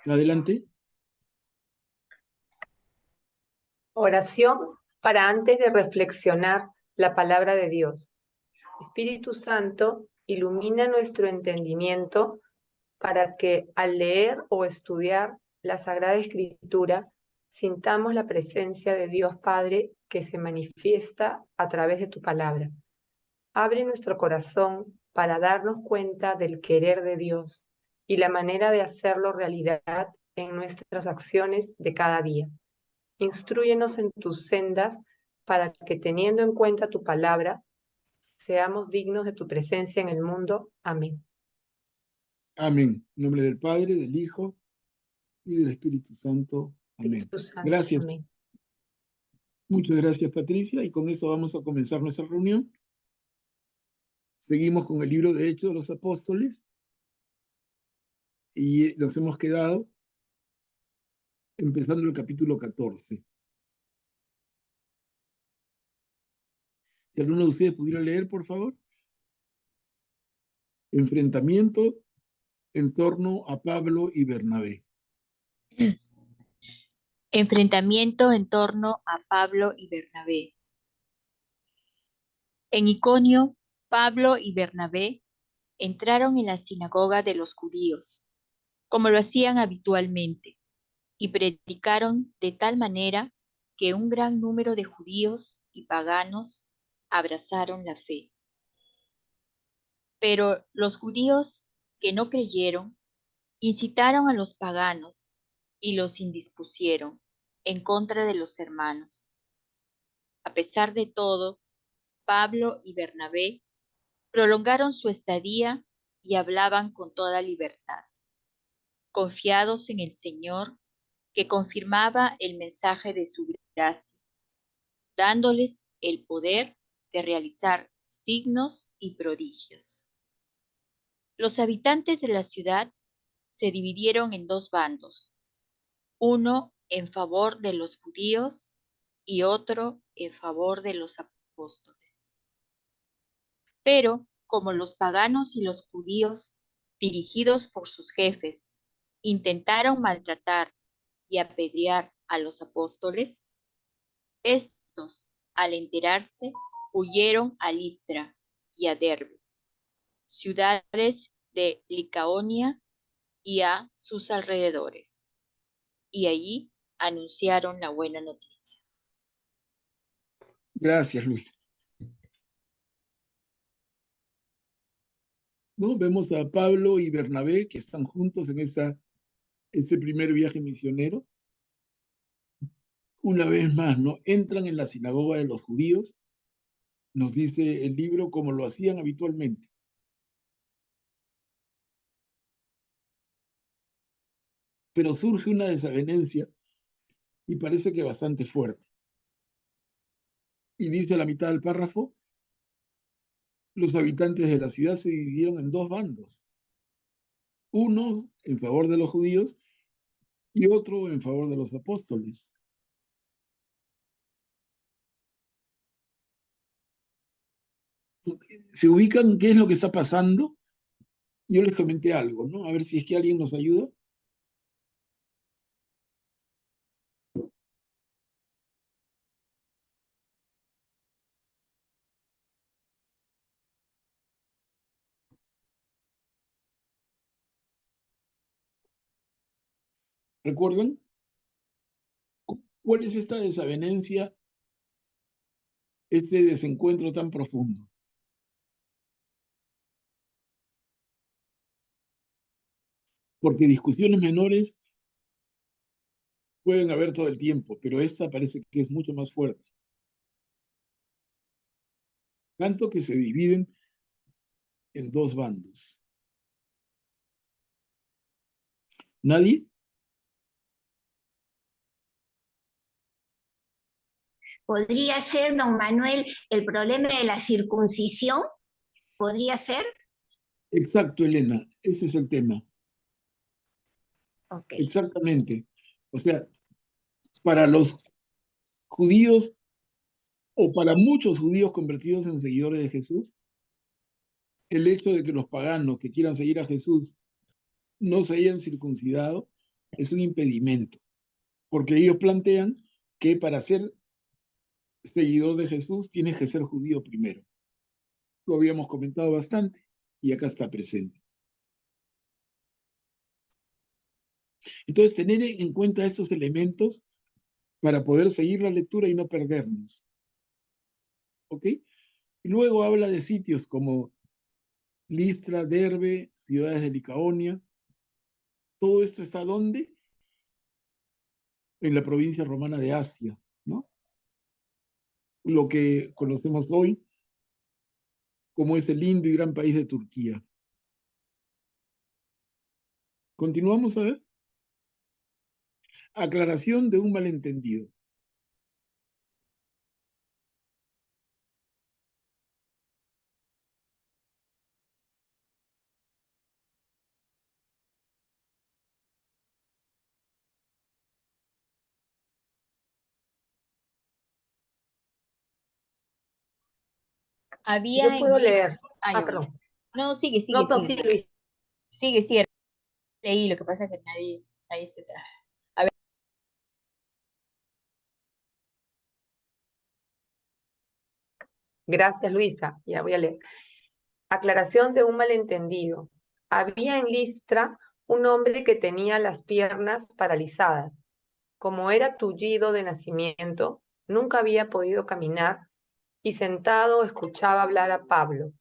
Adelante. Oración para antes de reflexionar la palabra de Dios. Espíritu Santo, ilumina nuestro entendimiento para que al leer o estudiar la Sagrada Escritura sintamos la presencia de Dios Padre que se manifiesta a través de tu palabra. Abre nuestro corazón para darnos cuenta del querer de Dios y la manera de hacerlo realidad en nuestras acciones de cada día. Instrúyenos en tus sendas para que, teniendo en cuenta tu palabra, seamos dignos de tu presencia en el mundo. Amén. Amén. En nombre del Padre, del Hijo y del Espíritu Santo. Amén. Espíritu Santo. Gracias. Amén. Muchas gracias, Patricia. Y con eso vamos a comenzar nuestra reunión. Seguimos con el libro de Hechos de los Apóstoles. Y nos hemos quedado empezando el capítulo 14. Si alguno de ustedes pudiera leer, por favor. Enfrentamiento en torno a Pablo y Bernabé. Enfrentamiento en torno a Pablo y Bernabé. En Iconio, Pablo y Bernabé entraron en la sinagoga de los judíos, como lo hacían habitualmente, y predicaron de tal manera que un gran número de judíos y paganos abrazaron la fe. Pero los judíos que no creyeron incitaron a los paganos y los indispusieron en contra de los hermanos. A pesar de todo, Pablo y Bernabé prolongaron su estadía y hablaban con toda libertad, confiados en el Señor, que confirmaba el mensaje de su gracia, dándoles el poder de realizar signos y prodigios. Los habitantes de la ciudad se dividieron en dos bandos, uno en favor de los judíos y otro en favor de los apóstoles. Pero como los paganos y los judíos, dirigidos por sus jefes, intentaron maltratar y apedrear a los apóstoles, estos, al enterarse, huyeron a Listra y a Derbe, ciudades de Licaonia y a sus alrededores, y allí anunciaron la buena noticia. Gracias, Luis. ¿No? Vemos a Pablo y Bernabé que están juntos en ese primer viaje misionero. Una vez más, ¿no? Entran en la sinagoga de los judíos, nos dice el libro, como lo hacían habitualmente. Pero surge una desavenencia y parece que bastante fuerte. Y dice a la mitad del párrafo, los habitantes de la ciudad se dividieron en dos bandos. Uno en favor de los judíos y otro en favor de los apóstoles. ¿Se ubican qué es lo que está pasando? Yo les comenté algo, ¿no? A ver si es que alguien nos ayuda. ¿Recuerdan? ¿Cuál es esta desavenencia, este desencuentro tan profundo? Porque discusiones menores pueden haber todo el tiempo, pero esta parece que es mucho más fuerte. Tanto que se dividen en dos bandos. ¿Nadie? ¿Podría ser, don Manuel, el problema de la circuncisión? ¿Podría ser? Exacto, Elena, ese es el tema. Okay. Exactamente. O sea, para los judíos o para muchos judíos convertidos en seguidores de Jesús, el hecho de que los paganos que quieran seguir a Jesús no se hayan circuncidado es un impedimento, porque ellos plantean que para ser seguidor de Jesús tienes que ser judío primero. Lo habíamos comentado bastante y acá está presente. Entonces, tener en cuenta estos elementos para poder seguir la lectura y no perdernos. ¿Ok? Y luego habla de sitios como Listra, Derbe, ciudades de Licaonia. Todo esto está ¿dónde? En la provincia romana de Asia, ¿no? Lo que conocemos hoy como es el lindo y gran país de Turquía. Continuamos a ver. Aclaración de un malentendido. Había Yo puedo en... leer. Ay, Ah, ya voy. perdón. No, sigue, No, sigue, no, sigue. sí, Luis. Sigue, sigue. Leí, lo que pasa es que nadie se trae. A ver. Gracias, Luisa. Ya voy a leer. Aclaración de un malentendido. Había en Listra un hombre que tenía las piernas paralizadas. Como era tullido de nacimiento, nunca había podido caminar y sentado escuchaba hablar a Pablo.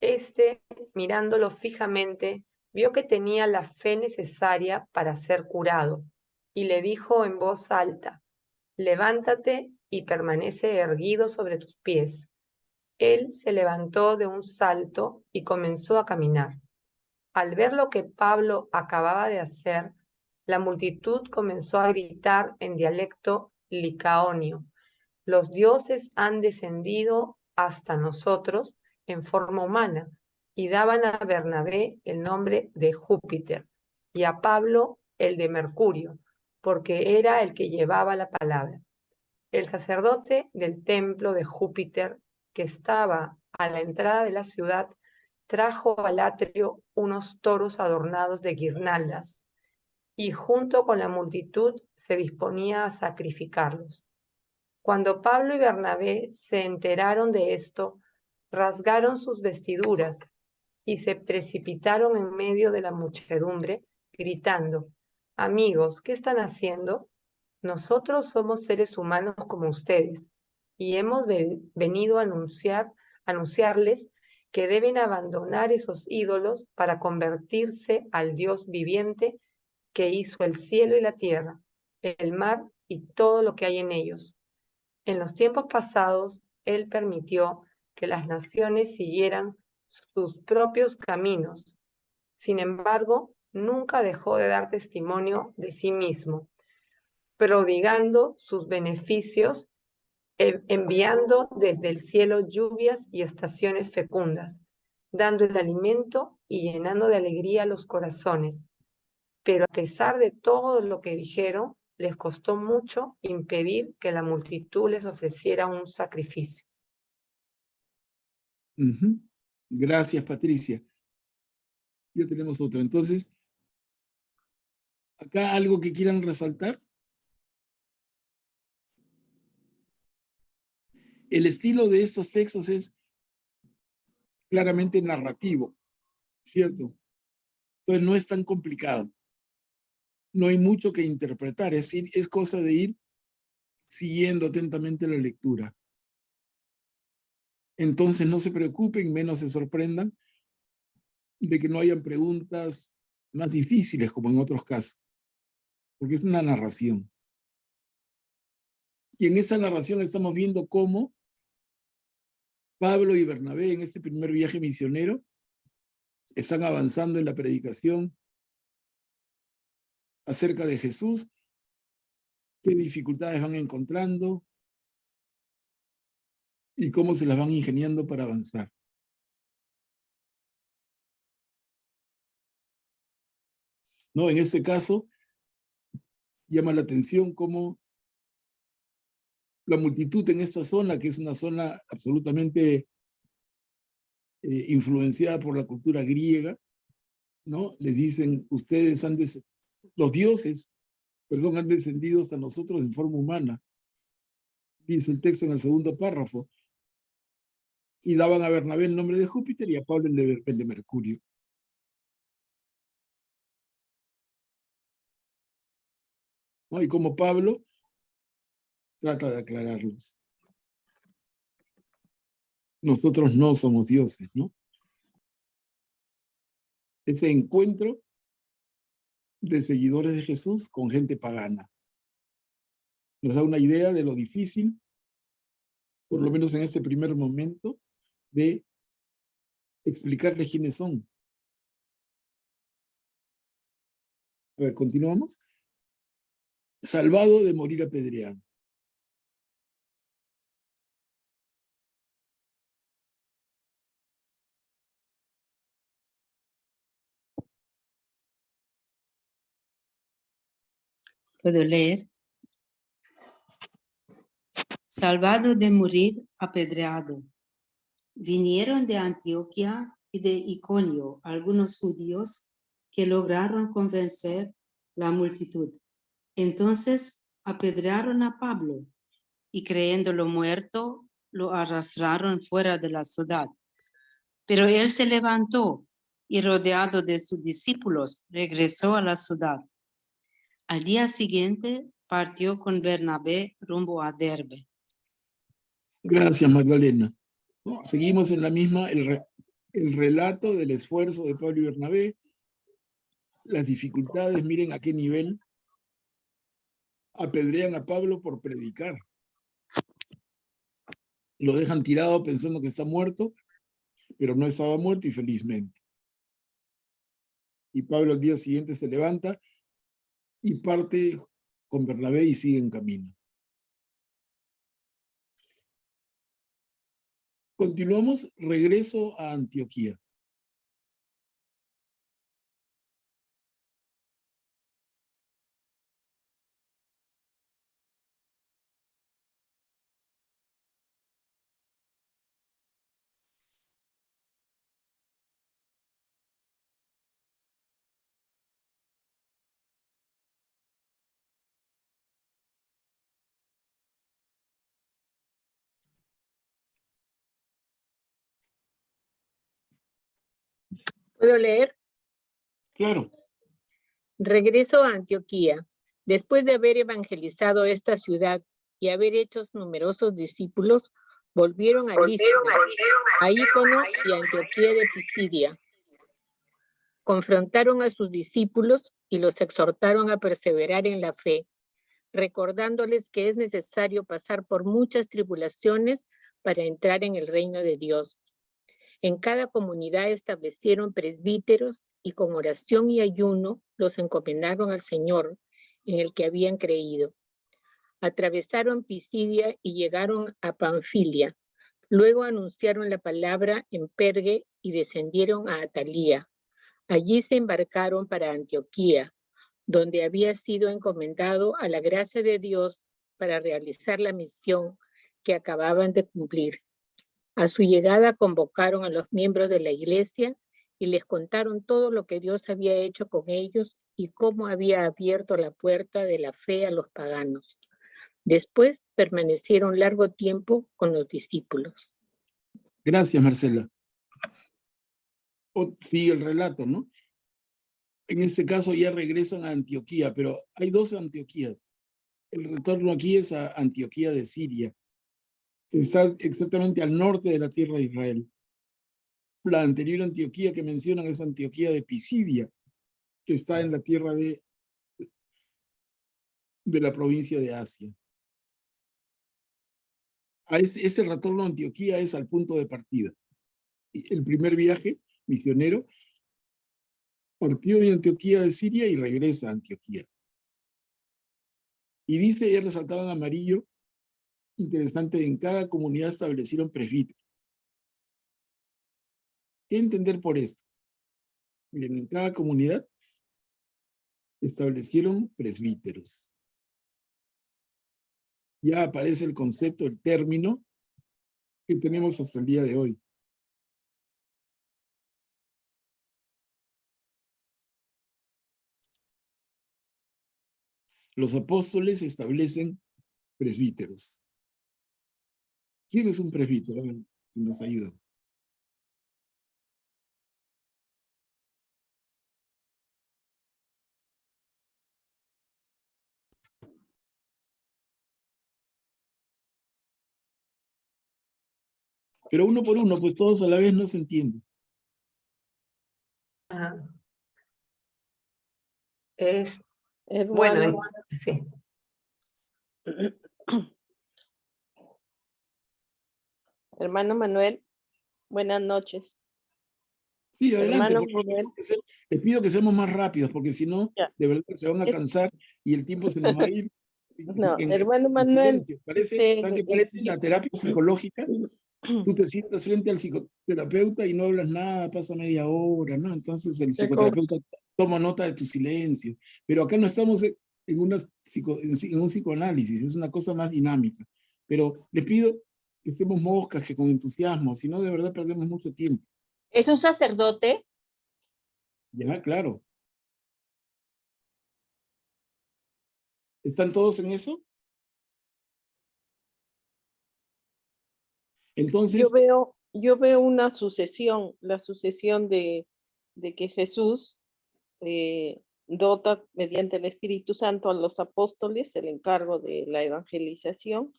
Este, mirándolo fijamente, vio que tenía la fe necesaria para ser curado y le dijo en voz alta: levántate y permanece erguido sobre tus pies. Él se levantó de un salto y comenzó a caminar. Al ver lo que Pablo acababa de hacer, la multitud comenzó a gritar en dialecto licaonio: los dioses han descendido hasta nosotros en forma humana, y daban a Bernabé el nombre de Júpiter y a Pablo el de Mercurio, porque era el que llevaba la palabra. El sacerdote del templo de Júpiter, que estaba a la entrada de la ciudad, trajo al atrio unos toros adornados de guirnaldas, y junto con la multitud se disponía a sacrificarlos. Cuando Pablo y Bernabé se enteraron de esto, rasgaron sus vestiduras y se precipitaron en medio de la muchedumbre, gritando: amigos, ¿qué están haciendo? Nosotros somos seres humanos como ustedes y hemos venido a anunciarles que deben abandonar esos ídolos para convertirse al Dios viviente que hizo el cielo y la tierra, el mar y todo lo que hay en ellos. En los tiempos pasados, Él permitió que las naciones siguieran sus propios caminos. Sin embargo, nunca dejó de dar testimonio de sí mismo, prodigando sus beneficios, enviando desde el cielo lluvias y estaciones fecundas, dando el alimento y llenando de alegría los corazones. Pero a pesar de todo lo que dijeron, les costó mucho impedir que la multitud les ofreciera un sacrificio. Gracias, Patricia. Ya tenemos otro. Entonces, acá algo que quieran resaltar. El estilo de estos textos es claramente narrativo, ¿cierto? Entonces no es tan complicado. No hay mucho que interpretar, es decir, es cosa de ir siguiendo atentamente la lectura. Entonces no se preocupen, menos se sorprendan de que no hayan preguntas más difíciles como en otros casos, porque es una narración. Y en esa narración estamos viendo cómo Pablo y Bernabé en este primer viaje misionero están avanzando en la predicación acerca de Jesús, qué dificultades van encontrando y cómo se las van ingeniando para avanzar. ¿No? En este caso, llama la atención cómo la multitud en esta zona, que es una zona absolutamente influenciada por la cultura griega, ¿no? Les dicen, ustedes han Los dioses, perdón, han descendido hasta nosotros en forma humana, dice el texto en el segundo párrafo, y daban a Bernabé el nombre de Júpiter y a Pablo el de Mercurio. ¿No? Y como Pablo trata de aclararlos. Nosotros no somos dioses, ¿no? Ese encuentro de seguidores de Jesús con gente pagana nos da una idea de lo difícil, por lo menos en este primer momento, de explicarles quiénes son. A ver, continuamos. Salvado de morir apedreado. ¿Puedo leer? Salvado de morir apedreado. Vinieron de Antioquía y de Iconio algunos judíos que lograron convencer la multitud. Entonces apedrearon a Pablo y creyéndolo muerto, lo arrastraron fuera de la ciudad. Pero él se levantó y rodeado de sus discípulos regresó a la ciudad. Al día siguiente partió con Bernabé rumbo a Derbe. Gracias, Magdalena. ¿No? Seguimos en la misma, el relato del esfuerzo de Pablo y Bernabé, las dificultades, miren a qué nivel apedrean a Pablo por predicar. Lo dejan tirado pensando que está muerto, pero no estaba muerto y felizmente. Y Pablo al día siguiente se levanta y parte con Bernabé y sigue en camino. Continuamos, regreso a Antioquía. ¿Puedo leer? Claro. Regreso a Antioquía. Después de haber evangelizado esta ciudad y haber hecho numerosos discípulos, volvieron a Listra, a Ícono y a Antioquía de Pisidia. Confrontaron a sus discípulos y los exhortaron a perseverar en la fe, recordándoles que es necesario pasar por muchas tribulaciones para entrar en el reino de Dios. En cada comunidad establecieron presbíteros y con oración y ayuno los encomendaron al Señor, en el que habían creído. Atravesaron Pisidia y llegaron a Panfilia. Luego anunciaron la palabra en Pergue y descendieron a Atalía. Allí se embarcaron para Antioquía, donde había sido encomendado a la gracia de Dios para realizar la misión que acababan de cumplir. A su llegada convocaron a los miembros de la iglesia y les contaron todo lo que Dios había hecho con ellos y cómo había abierto la puerta de la fe a los paganos. Después permanecieron largo tiempo con los discípulos. Gracias, Marcela. Sigue el relato, ¿no? En este caso ya regresan a Antioquía, pero hay dos Antioquías. El retorno aquí es a Antioquía de Siria, que está exactamente al norte de la tierra de Israel. La anterior Antioquía que mencionan es Antioquía de Pisidia, que está en la tierra de la provincia de Asia. Este retorno a Antioquía es al punto de partida. El primer viaje misionero partió de Antioquía de Siria y regresa a Antioquía. Y dice, ya resaltaba en amarillo, interesante, en cada comunidad establecieron presbíteros. ¿Qué entender por esto? Miren, en cada comunidad establecieron presbíteros. Ya aparece el concepto, el término que tenemos hasta el día de hoy. Los apóstoles establecen presbíteros. ¿Quién es un presbítero? A ver, si nos ayuda. Pero uno por uno, pues todos a la vez no se entiende. Ah, es, Hermano, bueno, sí. hermano Manuel, buenas noches. Sí, adelante, Hermano por favor, Manuel, les pido que seamos más rápidos, porque si no, ya. de verdad se van a cansar y el tiempo se nos va a ir No, hermano en Manuel, silencio. ¿Saben qué parece la terapia psicológica? Tú te sientas frente al psicoterapeuta y no hablas nada, pasa media hora, ¿no? Entonces el psicoterapeuta toma nota de tu silencio. Pero acá no estamos en un psicoanálisis, es una cosa más dinámica. Pero les pido que estemos moscas, que con entusiasmo, si no de verdad perdemos mucho tiempo. ¿Es un sacerdote? Ya, claro. ¿Están todos en eso? Entonces, yo veo una sucesión, la sucesión de que Jesús dota mediante el Espíritu Santo a los apóstoles el encargo de la evangelización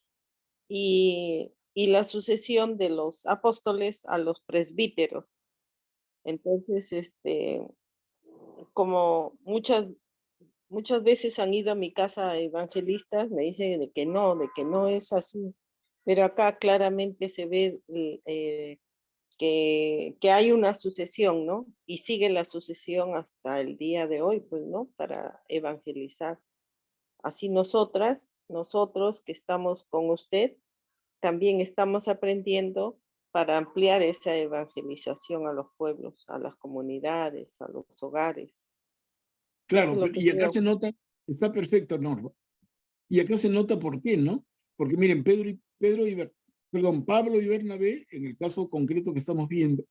y la sucesión de los apóstoles a los presbíteros. Entonces, como muchas veces han ido a mi casa evangelistas, me dicen de que no es así. Pero acá claramente se ve que hay una sucesión, ¿no? Y sigue la sucesión hasta el día de hoy, pues, ¿no? Para evangelizar. Así nosotros que estamos con usted, también estamos aprendiendo para ampliar esa evangelización a los pueblos, a las comunidades, a los hogares. claro, Eso es lo que y acá creo. se nota, está perfecto, Norma. Y acá se nota por qué, ¿no? Porque miren, Pablo y Bernabé, en el caso concreto que estamos viendo,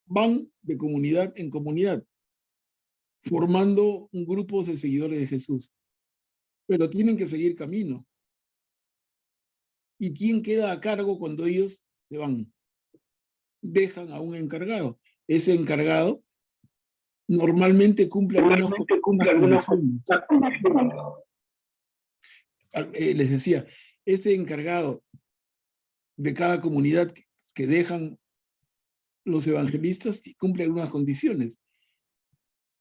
van de comunidad en comunidad, formando un grupo de seguidores de Jesús. Pero tienen que seguir camino. ¿Y quién queda a cargo cuando ellos se van? Dejan a un encargado. Ese encargado normalmente cumple algunas condiciones. Les decía, ese encargado de cada comunidad que dejan los evangelistas cumple algunas condiciones.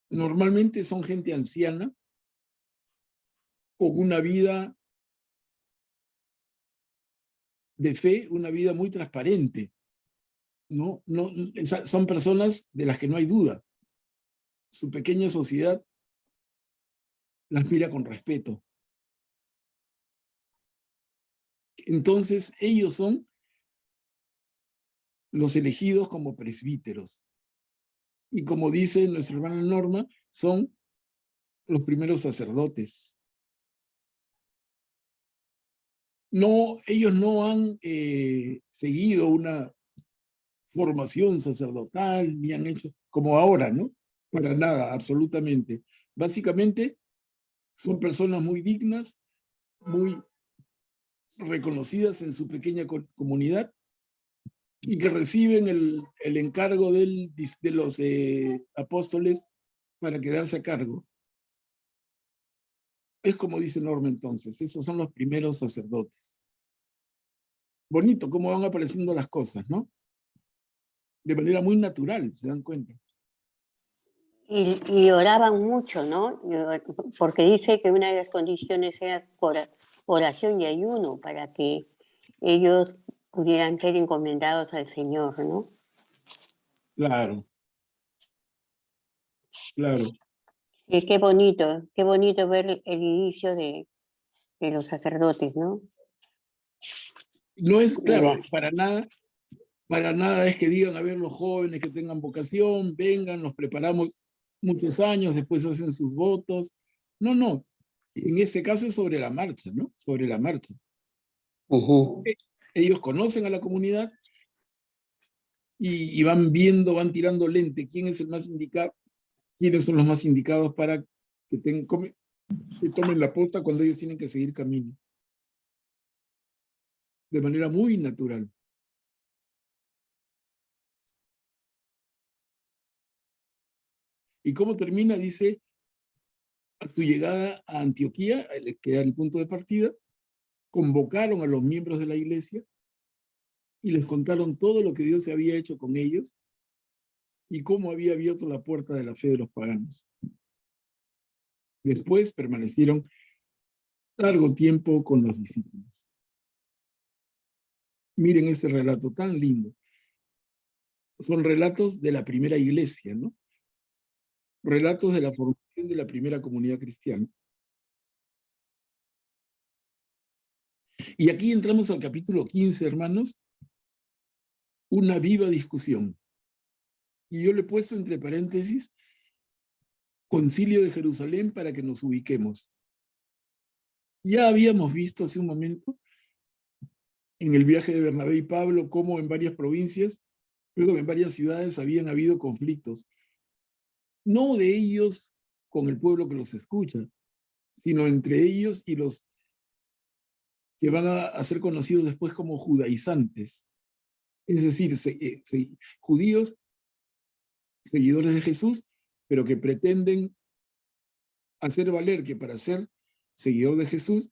Normalmente son gente anciana con una vida de fe, una vida muy transparente. No, son personas de las que no hay duda. Su pequeña sociedad las mira con respeto. Entonces, ellos son los elegidos como presbíteros. Y como dice nuestra hermana Norma, son los primeros sacerdotes. No, ellos no han seguido una formación sacerdotal, ni han hecho como ahora, ¿no? Para nada, absolutamente. Básicamente, son personas muy dignas, muy reconocidas en su pequeña comunidad y que reciben el encargo de los apóstoles para quedarse a cargo. Es como dice Norma entonces, esos son los primeros sacerdotes. Bonito cómo van apareciendo las cosas, ¿no? De manera muy natural, ¿se dan cuenta? Y oraban mucho, ¿no? Porque dice que una de las condiciones era oración y ayuno para que ellos pudieran ser encomendados al Señor, ¿no? Claro. Claro. Sí, qué bonito ver el inicio de los sacerdotes, ¿no? No es, claro, para nada es que digan, a ver, los jóvenes que tengan vocación, vengan, nos preparamos muchos años, después hacen sus votos. No, no. En ese caso es sobre la marcha, ¿no? Sobre la marcha. Ellos conocen a la comunidad y van viendo, van tirando lente quién es el más indicado, quiénes son los más indicados para que que tomen la posta cuando ellos tienen que seguir camino. De manera muy natural. ¿Y cómo termina? Dice, a su llegada a Antioquía, que era el punto de partida, convocaron a los miembros de la iglesia y les contaron todo lo que Dios había hecho con ellos y cómo había abierto la puerta de la fe de los paganos. Después permanecieron largo tiempo con los discípulos. Miren ese relato tan lindo. Son relatos de la primera iglesia, ¿no? Relatos de la formación de la primera comunidad cristiana. Y aquí entramos al capítulo 15, hermanos, una viva discusión. Y yo le he puesto entre paréntesis, Concilio de Jerusalén, para que nos ubiquemos. Ya habíamos visto hace un momento, en el viaje de Bernabé y Pablo, cómo en varias provincias, luego en varias ciudades habían habido conflictos. No de ellos con el pueblo que los escucha, sino entre ellos y los que van a ser conocidos después como judaizantes. Es decir, judíos, seguidores de Jesús, pero que pretenden hacer valer que para ser seguidor de Jesús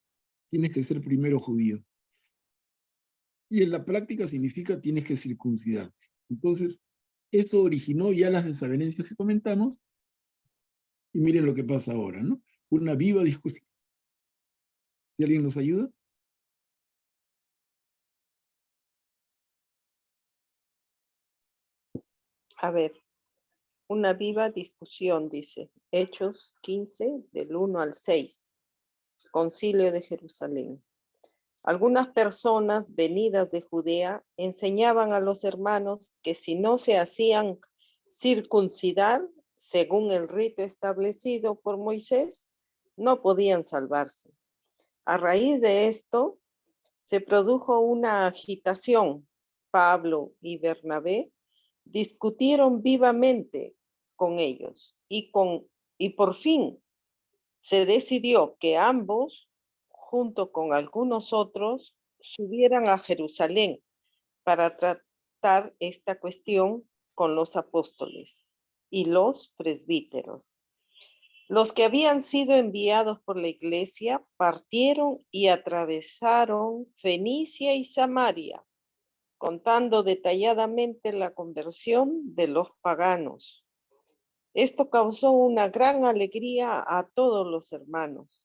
tienes que ser primero judío. Y en la práctica significa tienes que circuncidarte. Entonces, eso originó ya las desavenencias que comentamos, y miren lo que pasa ahora, ¿no? Una viva discusión. ¿Si alguien nos ayuda? A ver, una viva discusión, dice. Hechos 15, del 1 al 6. Concilio de Jerusalén. Algunas personas venidas de Judea enseñaban a los hermanos que si no se hacían circuncidar según el rito establecido por Moisés, no podían salvarse. A raíz de esto, se produjo una agitación. Pablo y Bernabé discutieron vivamente con ellos y por fin se decidió que ambos, junto con algunos otros, subieran a Jerusalén para tratar esta cuestión con los apóstoles y los presbíteros. Los que habían sido enviados por la iglesia partieron y atravesaron Fenicia y Samaria, contando detalladamente la conversión de los paganos. Esto causó una gran alegría a todos los hermanos.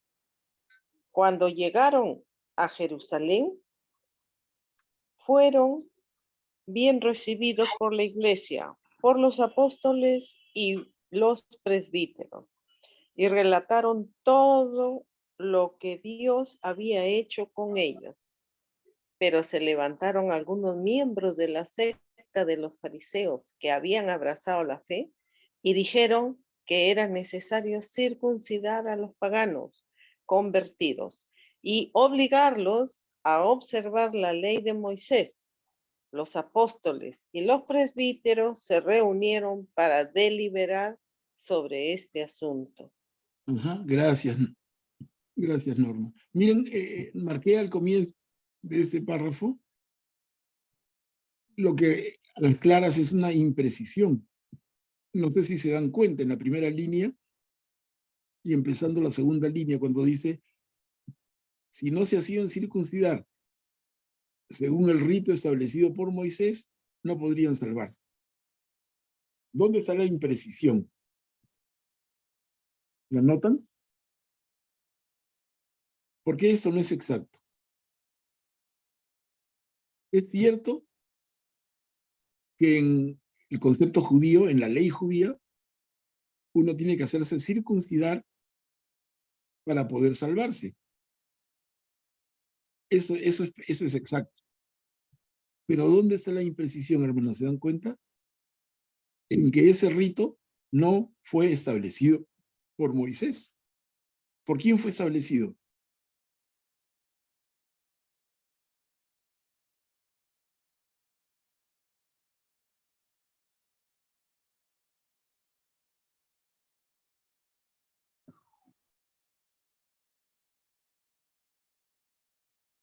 Cuando llegaron a Jerusalén, fueron bien recibidos por la iglesia, por los apóstoles y los presbíteros, y relataron todo lo que Dios había hecho con ellos. Pero se levantaron algunos miembros de la secta de los fariseos que habían abrazado la fe y dijeron que era necesario circuncidar a los paganos convertidos y obligarlos a observar la ley de Moisés. Los apóstoles y los presbíteros se reunieron para deliberar sobre este asunto. Ajá, gracias. Gracias, Norma. Miren, marqué al comienzo de ese párrafo lo que a las claras es una imprecisión. No sé si se dan cuenta en la primera línea y empezando la segunda línea cuando dice, si no se hacían circuncidar según el rito establecido por Moisés, no podrían salvarse. ¿Dónde está la imprecisión? ¿La notan? Porque esto no es exacto. Es cierto que en el concepto judío, en la ley judía, uno tiene que hacerse circuncidar para poder salvarse. Eso es exacto. Pero ¿dónde está la imprecisión, hermanos? ¿Se dan cuenta? En que ese rito no fue establecido por Moisés. ¿Por quién fue establecido?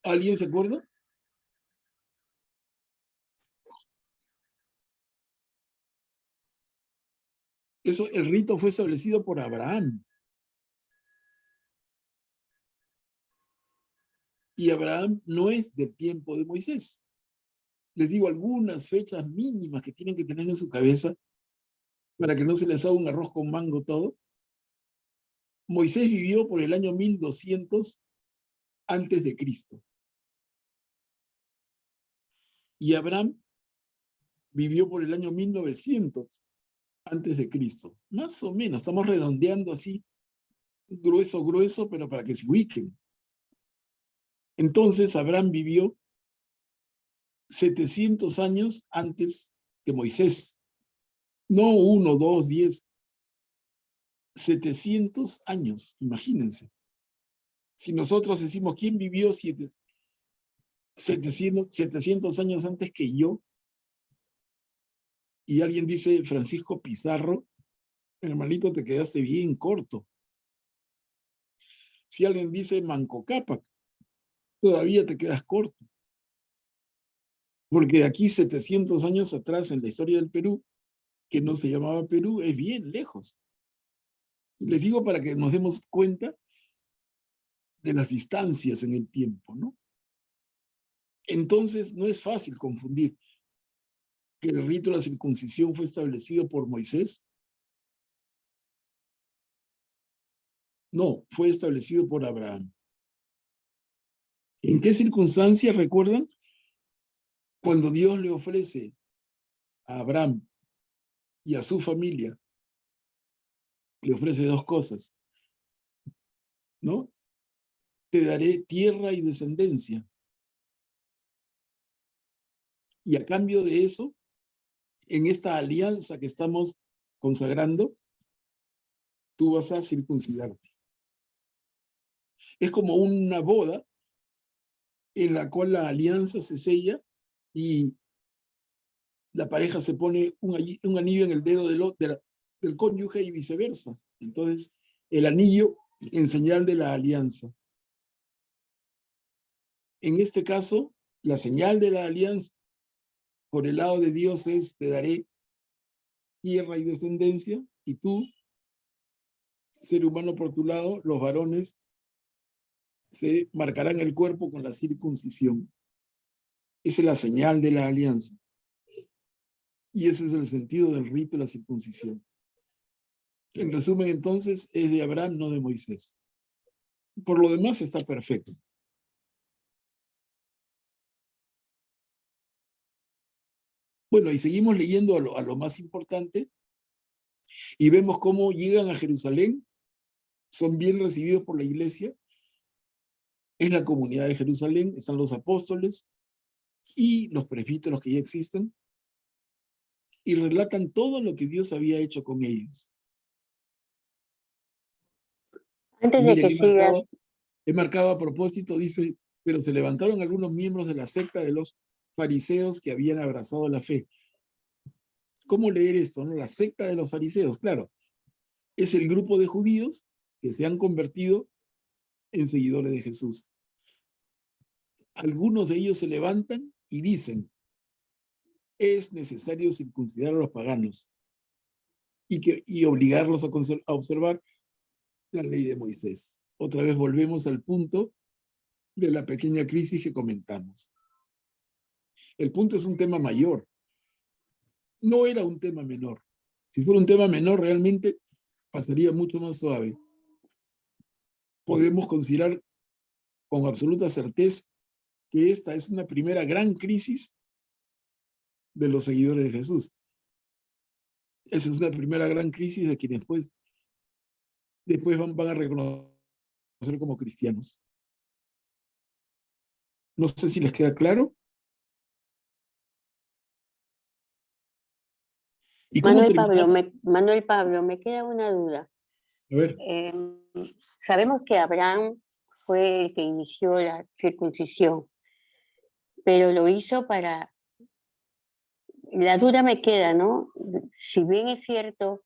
¿Alguien se acuerda? Eso, el rito fue establecido por Abraham. Y Abraham no es del tiempo de Moisés. Les digo algunas fechas mínimas que tienen que tener en su cabeza para que no se les haga un arroz con mango todo. Moisés vivió por el año 1200 antes de Cristo. Y Abraham vivió por el año 1900 antes de Cristo. Más o menos, estamos redondeando así, grueso, grueso, pero para que se ubiquen. Entonces Abraham vivió 700 años antes que Moisés. No 1, 2, 10. 700 años, imagínense. Si nosotros decimos, ¿quién vivió 700 años antes que yo? Y alguien dice Francisco Pizarro, hermanito, te quedaste bien corto. Si alguien dice Manco Cápac, todavía te quedas corto. Porque de aquí 700 años atrás en la historia del Perú, que no se llamaba Perú, es bien lejos. Les digo para que nos demos cuenta de las distancias en el tiempo, ¿no? Entonces, no es fácil confundir que el rito de la circuncisión fue establecido por Moisés. No, fue establecido por Abraham. ¿En qué circunstancias recuerdan? Cuando Dios le ofrece a Abraham y a su familia, le ofrece dos cosas, ¿no? Te daré tierra y descendencia. Y a cambio de eso, en esta alianza que estamos consagrando, tú vas a circuncidarte. Es como una boda en la cual la alianza se sella y la pareja se pone un anillo en el dedo del cónyuge y viceversa. Entonces, el anillo en señal de la alianza. En este caso, la señal de la alianza por el lado de Dios es: te daré tierra y descendencia, y tú, ser humano por tu lado, los varones se marcarán el cuerpo con la circuncisión. Esa es la señal de la alianza. Y ese es el sentido del rito de la circuncisión. En resumen, entonces, es de Abraham, no de Moisés. Por lo demás, está perfecto. Bueno, y seguimos leyendo a lo más importante, y vemos cómo llegan a Jerusalén, son bien recibidos por la iglesia, es la comunidad de Jerusalén, están los apóstoles y los presbíteros que ya existen, y relatan todo lo que Dios había hecho con ellos. Antes de Miren, que sigas, he marcado a propósito, dice, pero se levantaron algunos miembros de la secta de los fariseos que habían abrazado la fe. ¿Cómo leer esto, no? La secta de los fariseos, claro, es el grupo de judíos que se han convertido en seguidores de Jesús. Algunos de ellos se levantan y dicen: es necesario circuncidar a los paganos y obligarlos a observar la ley de Moisés. Otra vez volvemos al punto de la pequeña crisis que comentamos. El punto es un tema mayor. No era un tema menor. Si fuera un tema menor, realmente pasaría mucho más suave. Podemos considerar con absoluta certeza que esta es una primera gran crisis de los seguidores de Jesús. Esa es una primera gran crisis de quienes después van a reconocer como cristianos. No sé si les queda claro. ¿Y cómo terminamos? Manuel Pablo, me queda una duda. A ver. Sabemos que Abraham fue el que inició la circuncisión, pero lo hizo para... La duda me queda, ¿no? Si bien es cierto,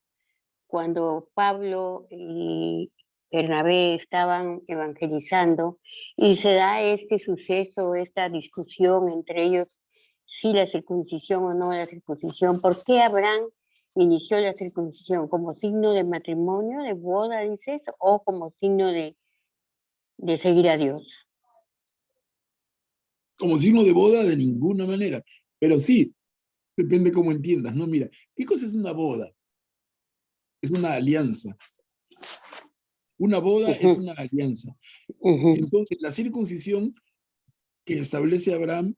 cuando Pablo y Bernabé estaban evangelizando y se da este suceso, esta discusión entre ellos, si la circuncisión o no la circuncisión. ¿Por qué Abraham inició la circuncisión? ¿Como signo de matrimonio, de boda, dices, o como signo de seguir a Dios? Como signo de boda, de ninguna manera. Pero sí, depende cómo entiendas, ¿no? Mira, ¿qué cosa es una boda? Es una alianza. Una boda es una alianza. Entonces, la circuncisión que establece Abraham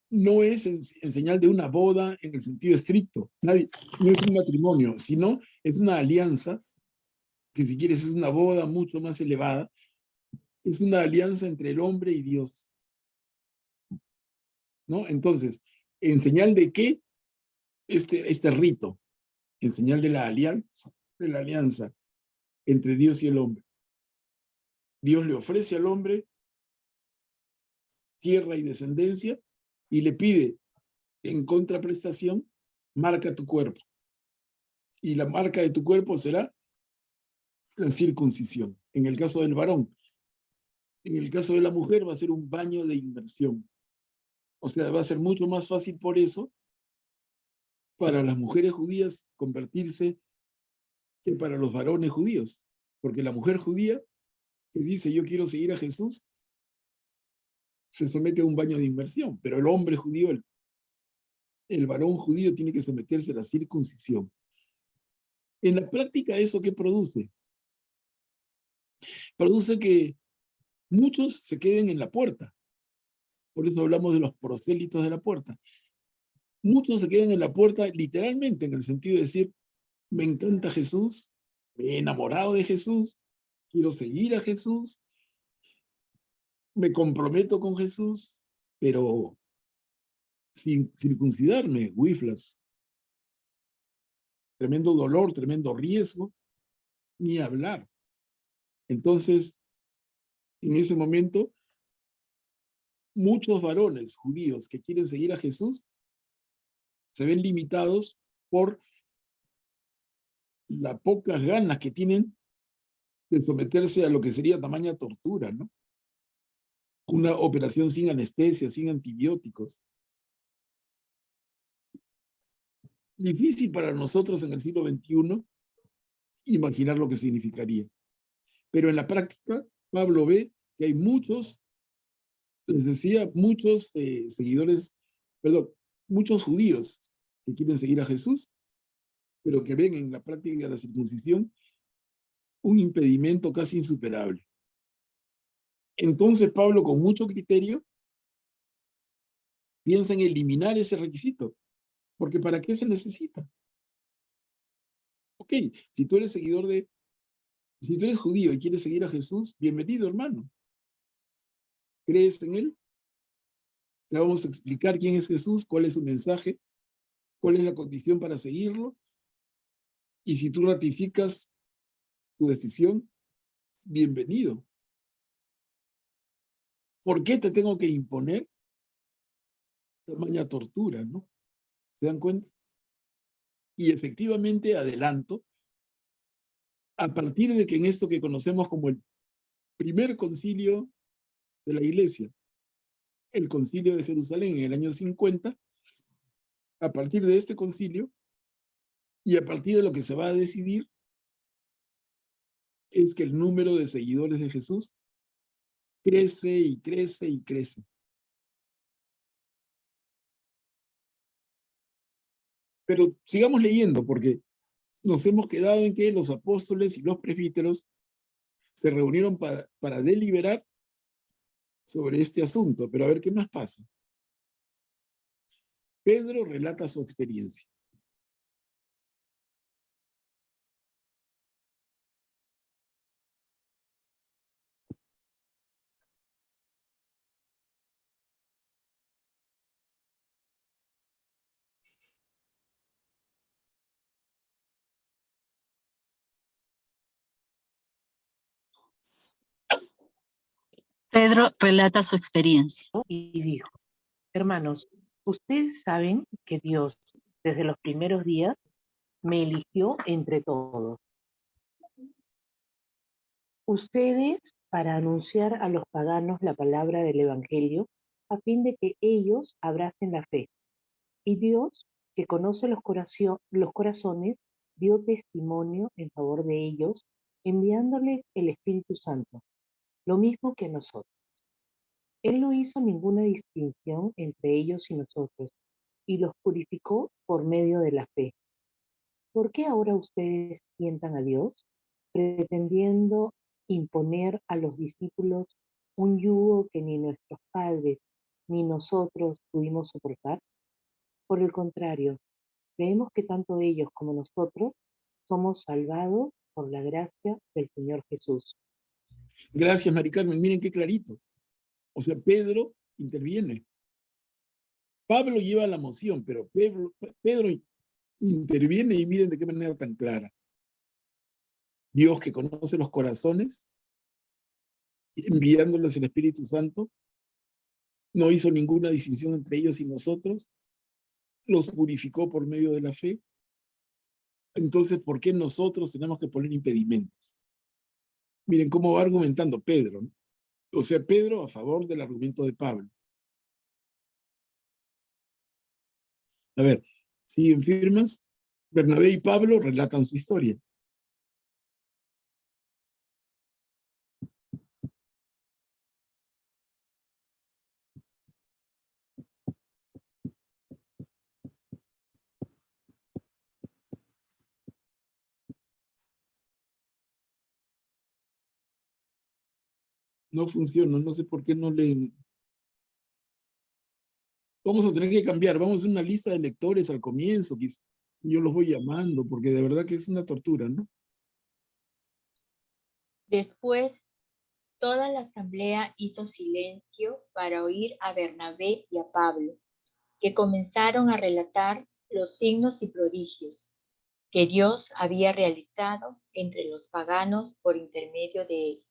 no es en señal de una boda en el sentido estricto. No es un matrimonio, sino es una alianza, que si quieres es una boda mucho más elevada. Es una alianza entre el hombre y Dios, ¿no? Entonces, ¿en señal de qué este rito? En señal de la alianza entre Dios y el hombre. Dios le ofrece al hombre tierra y descendencia y le pide en contraprestación, marca tu cuerpo. Y la marca de tu cuerpo será la circuncisión. En el caso del varón. En el caso de la mujer va a ser un baño de inmersión. O sea, va a ser mucho más fácil por eso para las mujeres judías convertirse que para los varones judíos. Porque la mujer judía que dice yo quiero seguir a Jesús se somete a un baño de inmersión. Pero el hombre judío, el varón judío tiene que someterse a la circuncisión. En la práctica, ¿eso qué produce? Produce que muchos se queden en la puerta. Por eso hablamos de los prosélitos de la puerta. Muchos se quedan en la puerta literalmente, en el sentido de decir, me encanta Jesús, me he enamorado de Jesús, quiero seguir a Jesús, me comprometo con Jesús, pero sin circuncidarme, wiflas. Tremendo dolor, tremendo riesgo, ni hablar. Entonces, en ese momento, muchos varones judíos que quieren seguir a Jesús se ven limitados por las pocas ganas que tienen de someterse a lo que sería tamaña tortura, ¿no? Una operación sin anestesia, sin antibióticos. Difícil para nosotros en el siglo XXI imaginar lo que significaría. Pero en la práctica, Pablo ve que hay muchos, les decía, muchos seguidores, perdón, muchos judíos que quieren seguir a Jesús, pero que ven en la práctica de la circuncisión un impedimento casi insuperable. Entonces Pablo, con mucho criterio, piensa en eliminar ese requisito, porque ¿para qué se necesita? Ok, si tú eres judío y quieres seguir a Jesús, bienvenido, hermano. ¿Crees en él? Te vamos a explicar quién es Jesús, cuál es su mensaje, cuál es la condición para seguirlo. Y si tú ratificas tu decisión, bienvenido. ¿Por qué te tengo que imponer tamaña tortura, no? ¿Se dan cuenta? Y efectivamente, adelanto, a partir de que en esto que conocemos como el primer concilio de la Iglesia, el concilio de Jerusalén en el año 50, a partir de este concilio y a partir de lo que se va a decidir es que el número de seguidores de Jesús crece y crece y crece. Pero sigamos leyendo porque nos hemos quedado en que los apóstoles y los presbíteros se reunieron para deliberar sobre este asunto. Pero a ver qué más pasa. Pedro relata su experiencia. Pedro relata su experiencia. Y dijo, hermanos, ustedes saben que Dios, desde los primeros días, me eligió entre todos. ustedes para anunciar a los paganos la palabra del Evangelio, a fin de que ellos abracen la fe. Y Dios, que conoce los corazones, dio testimonio en favor de ellos, enviándoles el Espíritu Santo, lo mismo que a nosotros. Él no hizo ninguna distinción entre ellos y nosotros, y los purificó por medio de la fe. ¿Por qué ahora ustedes tientan a Dios, pretendiendo imponer a los discípulos un yugo que ni nuestros padres ni nosotros pudimos soportar? Por el contrario, creemos que tanto ellos como nosotros somos salvados por la gracia del Señor Jesús. Gracias, Mari Carmen. Miren qué clarito. O sea, Pedro interviene. Pablo lleva la moción, pero Pedro interviene y miren de qué manera tan clara. Dios, que conoce los corazones, enviándoles el Espíritu Santo, no hizo ninguna distinción entre ellos y nosotros, los purificó por medio de la fe. Entonces, ¿por qué nosotros tenemos que poner impedimentos? Miren cómo va argumentando Pedro, ¿no? O sea, Pedro a favor del argumento de Pablo. A ver, siguen firmes. Bernabé y Pablo relatan su historia. No funciona, no sé por qué no leen. Vamos a tener que cambiar, vamos a hacer una lista de lectores al comienzo, que yo los voy llamando, porque de verdad que es una tortura, ¿no? Después, toda la asamblea hizo silencio para oír a Bernabé y a Pablo, que comenzaron a relatar los signos y prodigios que Dios había realizado entre los paganos por intermedio de ellos.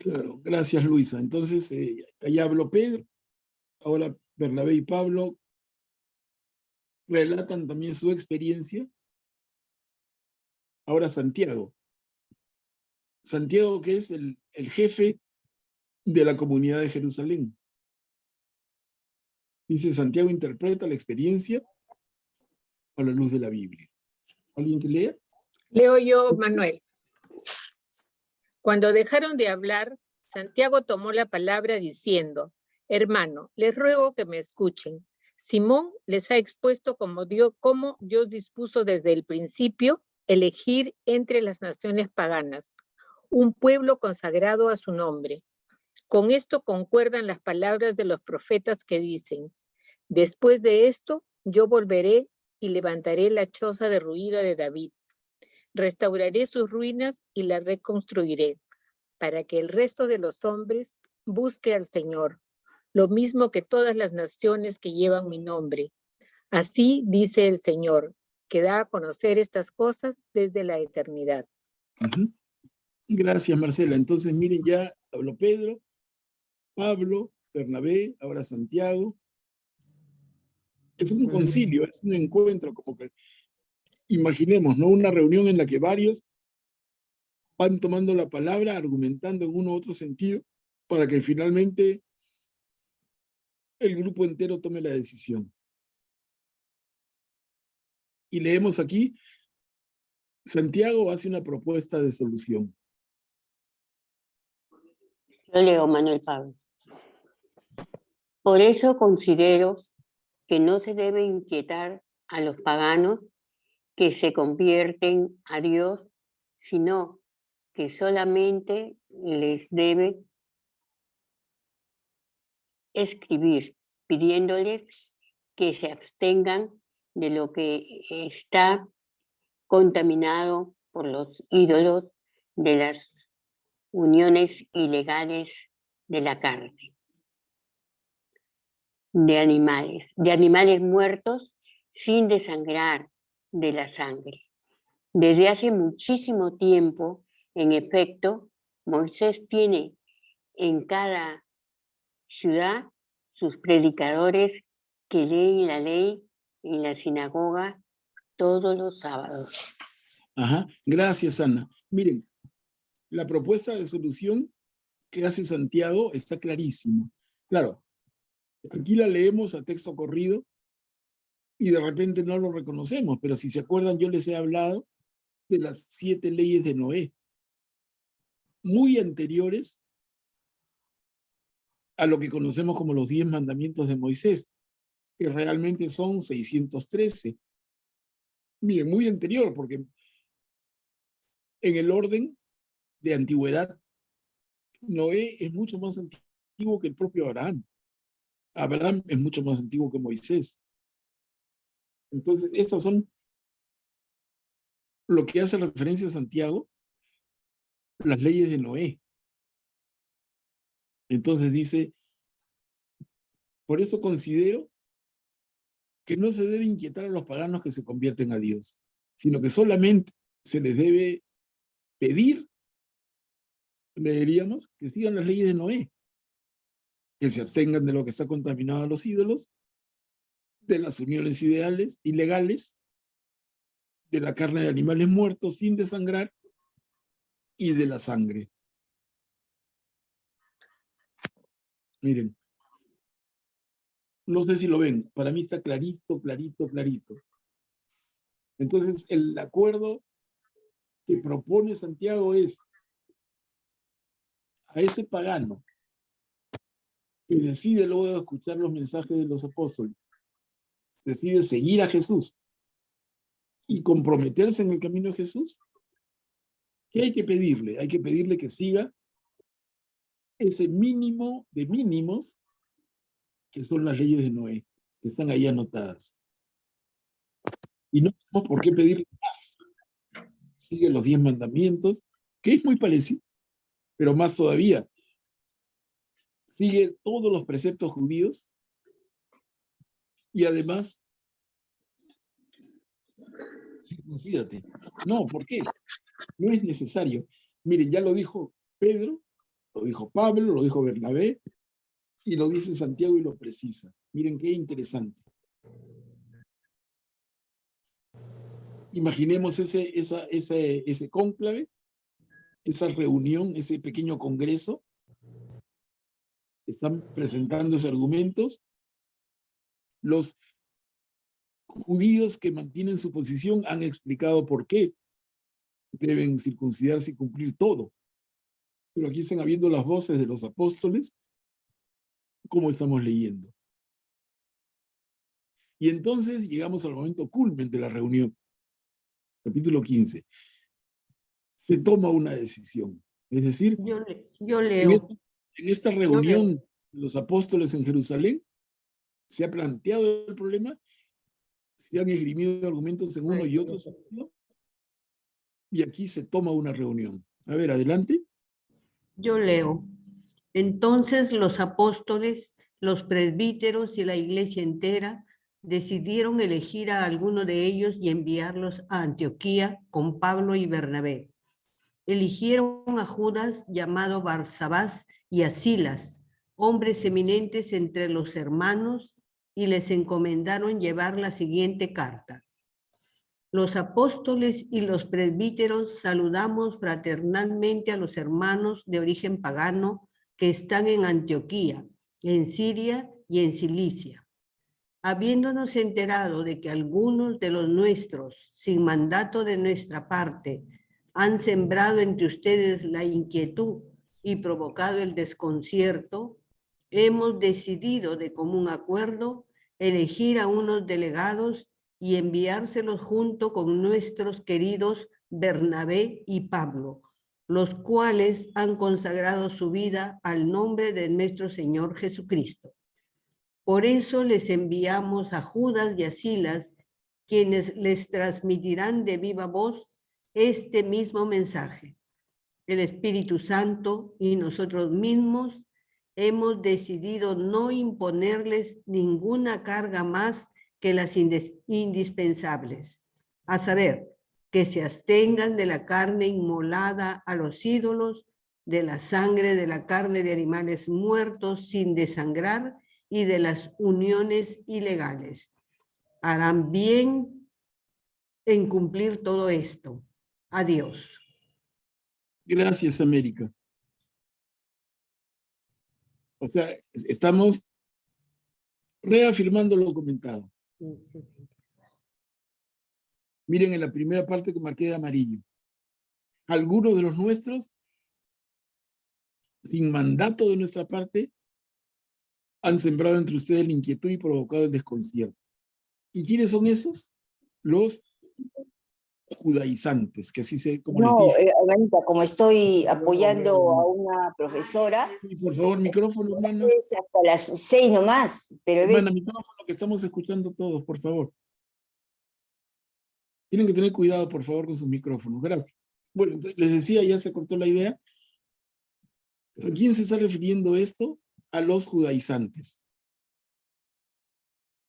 Claro, gracias Luisa. Entonces, allá habló Pedro, ahora Bernabé y Pablo relatan también su experiencia. Ahora Santiago. Santiago, que es el jefe de la comunidad de Jerusalén. Dice, Santiago interpreta la experiencia a la luz de la Biblia. ¿Alguien que lea? Leo yo, Manuel. Cuando dejaron de hablar, Santiago tomó la palabra diciendo: hermano, les ruego que me escuchen. Simón les ha expuesto cómo Dios dispuso desde el principio elegir entre las naciones paganas un pueblo consagrado a su nombre. Con esto concuerdan las palabras de los profetas que dicen: después de esto, yo volveré y levantaré la choza derruida de David. Restauraré sus ruinas y la reconstruiré, para que el resto de los hombres busque al Señor, lo mismo que todas las naciones que llevan mi nombre. Así dice el Señor, que da a conocer estas cosas desde la eternidad. Uh-huh. Gracias, Marcela. Entonces, miren, ya habló Pedro, Pablo, Bernabé, ahora Santiago. Es un concilio, es un encuentro, como que imaginemos, ¿no? Una reunión en la que varios van tomando la palabra, argumentando en uno u otro sentido, para que finalmente el grupo entero tome la decisión. Y leemos aquí, Santiago hace una propuesta de solución. Yo leo, Manuel Pablo. Por eso considero que no se debe inquietar a los paganos que se convierten a Dios, sino que solamente les debe escribir, pidiéndoles que se abstengan de lo que está contaminado por los ídolos de las uniones ilegales de la carne, de animales muertos sin desangrar de la sangre. Desde hace muchísimo tiempo, en efecto, Moisés tiene en cada ciudad sus predicadores que leen la ley en la sinagoga todos los sábados. Ajá. Gracias, Ana. Miren, La propuesta de solución que hace Santiago está clarísima. Claro, aquí la leemos a texto corrido y de repente no lo reconocemos, pero si se acuerdan, yo les he hablado de las 7 leyes de Noé, muy anteriores a lo que conocemos como los 10 mandamientos de Moisés, que realmente son 613. Miren, muy anterior, porque en el orden de antigüedad, Noé es mucho más antiguo que el propio Abraham. Abraham es mucho más antiguo que Moisés. Entonces, esas son lo que hace referencia a Santiago, las leyes de Noé. Entonces dice, por eso considero que no se debe inquietar a los paganos que se convierten a Dios, sino que solamente se les debe pedir, leeríamos, que sigan las leyes de Noé, que se abstengan de lo que está contaminado a los ídolos, de las uniones ideales, ilegales, de la carne de animales muertos sin desangrar y de la sangre. Miren, no sé si lo ven, para mí está clarito, clarito, clarito. Entonces, el acuerdo que propone Santiago es a ese pagano que decide luego de escuchar los mensajes de los apóstoles, decide seguir a Jesús y comprometerse en el camino de Jesús, ¿qué hay que pedirle? Hay que pedirle que siga ese mínimo de mínimos que son las leyes de Noé, que están ahí anotadas. Y no tenemos por qué pedirle más. Sigue los 10 mandamientos, que es muy parecido, pero más todavía. Sigue todos los preceptos judíos y además, circuncídate. No, ¿por qué? No es necesario. Miren, ya lo dijo Pedro, lo dijo Pablo, lo dijo Bernabé, y lo dice Santiago y lo precisa. Miren qué interesante. Imaginemos ese cónclave, esa reunión, ese pequeño congreso. Están presentando esos argumentos. Los judíos que mantienen su posición han explicado por qué deben circuncidarse y cumplir todo. Pero aquí están habiendo las voces de los apóstoles, como estamos leyendo. Y entonces llegamos al momento culmen de la reunión. Capítulo 15. Se toma una decisión. Es decir, Yo leo. En esta reunión de los apóstoles en Jerusalén, se ha planteado el problema, se han esgrimido argumentos en uno y otro sentido, y aquí se toma una reunión. A ver, adelante. Yo leo. Entonces los apóstoles, los presbíteros y la iglesia entera decidieron elegir a alguno de ellos y enviarlos a Antioquía con Pablo y Bernabé. Eligieron a Judas, llamado Barsabás, y a Silas, hombres eminentes entre los hermanos, y les encomendaron llevar la siguiente carta. Los apóstoles y los presbíteros saludamos fraternalmente a los hermanos de origen pagano que están en Antioquía, en Siria y en Cilicia. Habiéndonos enterado de que algunos de los nuestros, sin mandato de nuestra parte, han sembrado entre ustedes la inquietud y provocado el desconcierto, hemos decidido de común acuerdo elegir a unos delegados y enviárselos junto con nuestros queridos Bernabé y Pablo, los cuales han consagrado su vida al nombre de nuestro Señor Jesucristo. Por eso les enviamos a Judas y a Silas, quienes les transmitirán de viva voz este mismo mensaje. El Espíritu Santo y nosotros mismos hemos decidido no imponerles ninguna carga más que las indispensables, a saber, que se abstengan de la carne inmolada a los ídolos, de la sangre de la carne de animales muertos sin desangrar y de las uniones ilegales. Harán bien en cumplir todo esto. Adiós. Gracias, América. O sea, estamos reafirmando lo comentado. Miren en la primera parte que marqué de amarillo. Algunos de los nuestros, sin mandato de nuestra parte, han sembrado entre ustedes la inquietud y provocado el desconcierto. ¿Y quiénes son esos? Los judaizantes, que así se, como les No, dije. Anita, como estoy apoyando a una profesora, Sí, por favor, micrófono, hermana. es hasta las 6 nomás, pero Hermana, micrófono que estamos escuchando todos, por favor. Tienen que tener cuidado, por favor, con sus micrófonos. Gracias. Bueno, entonces, les decía, ya se cortó la idea. ¿A quién se está refiriendo esto? A los judaizantes.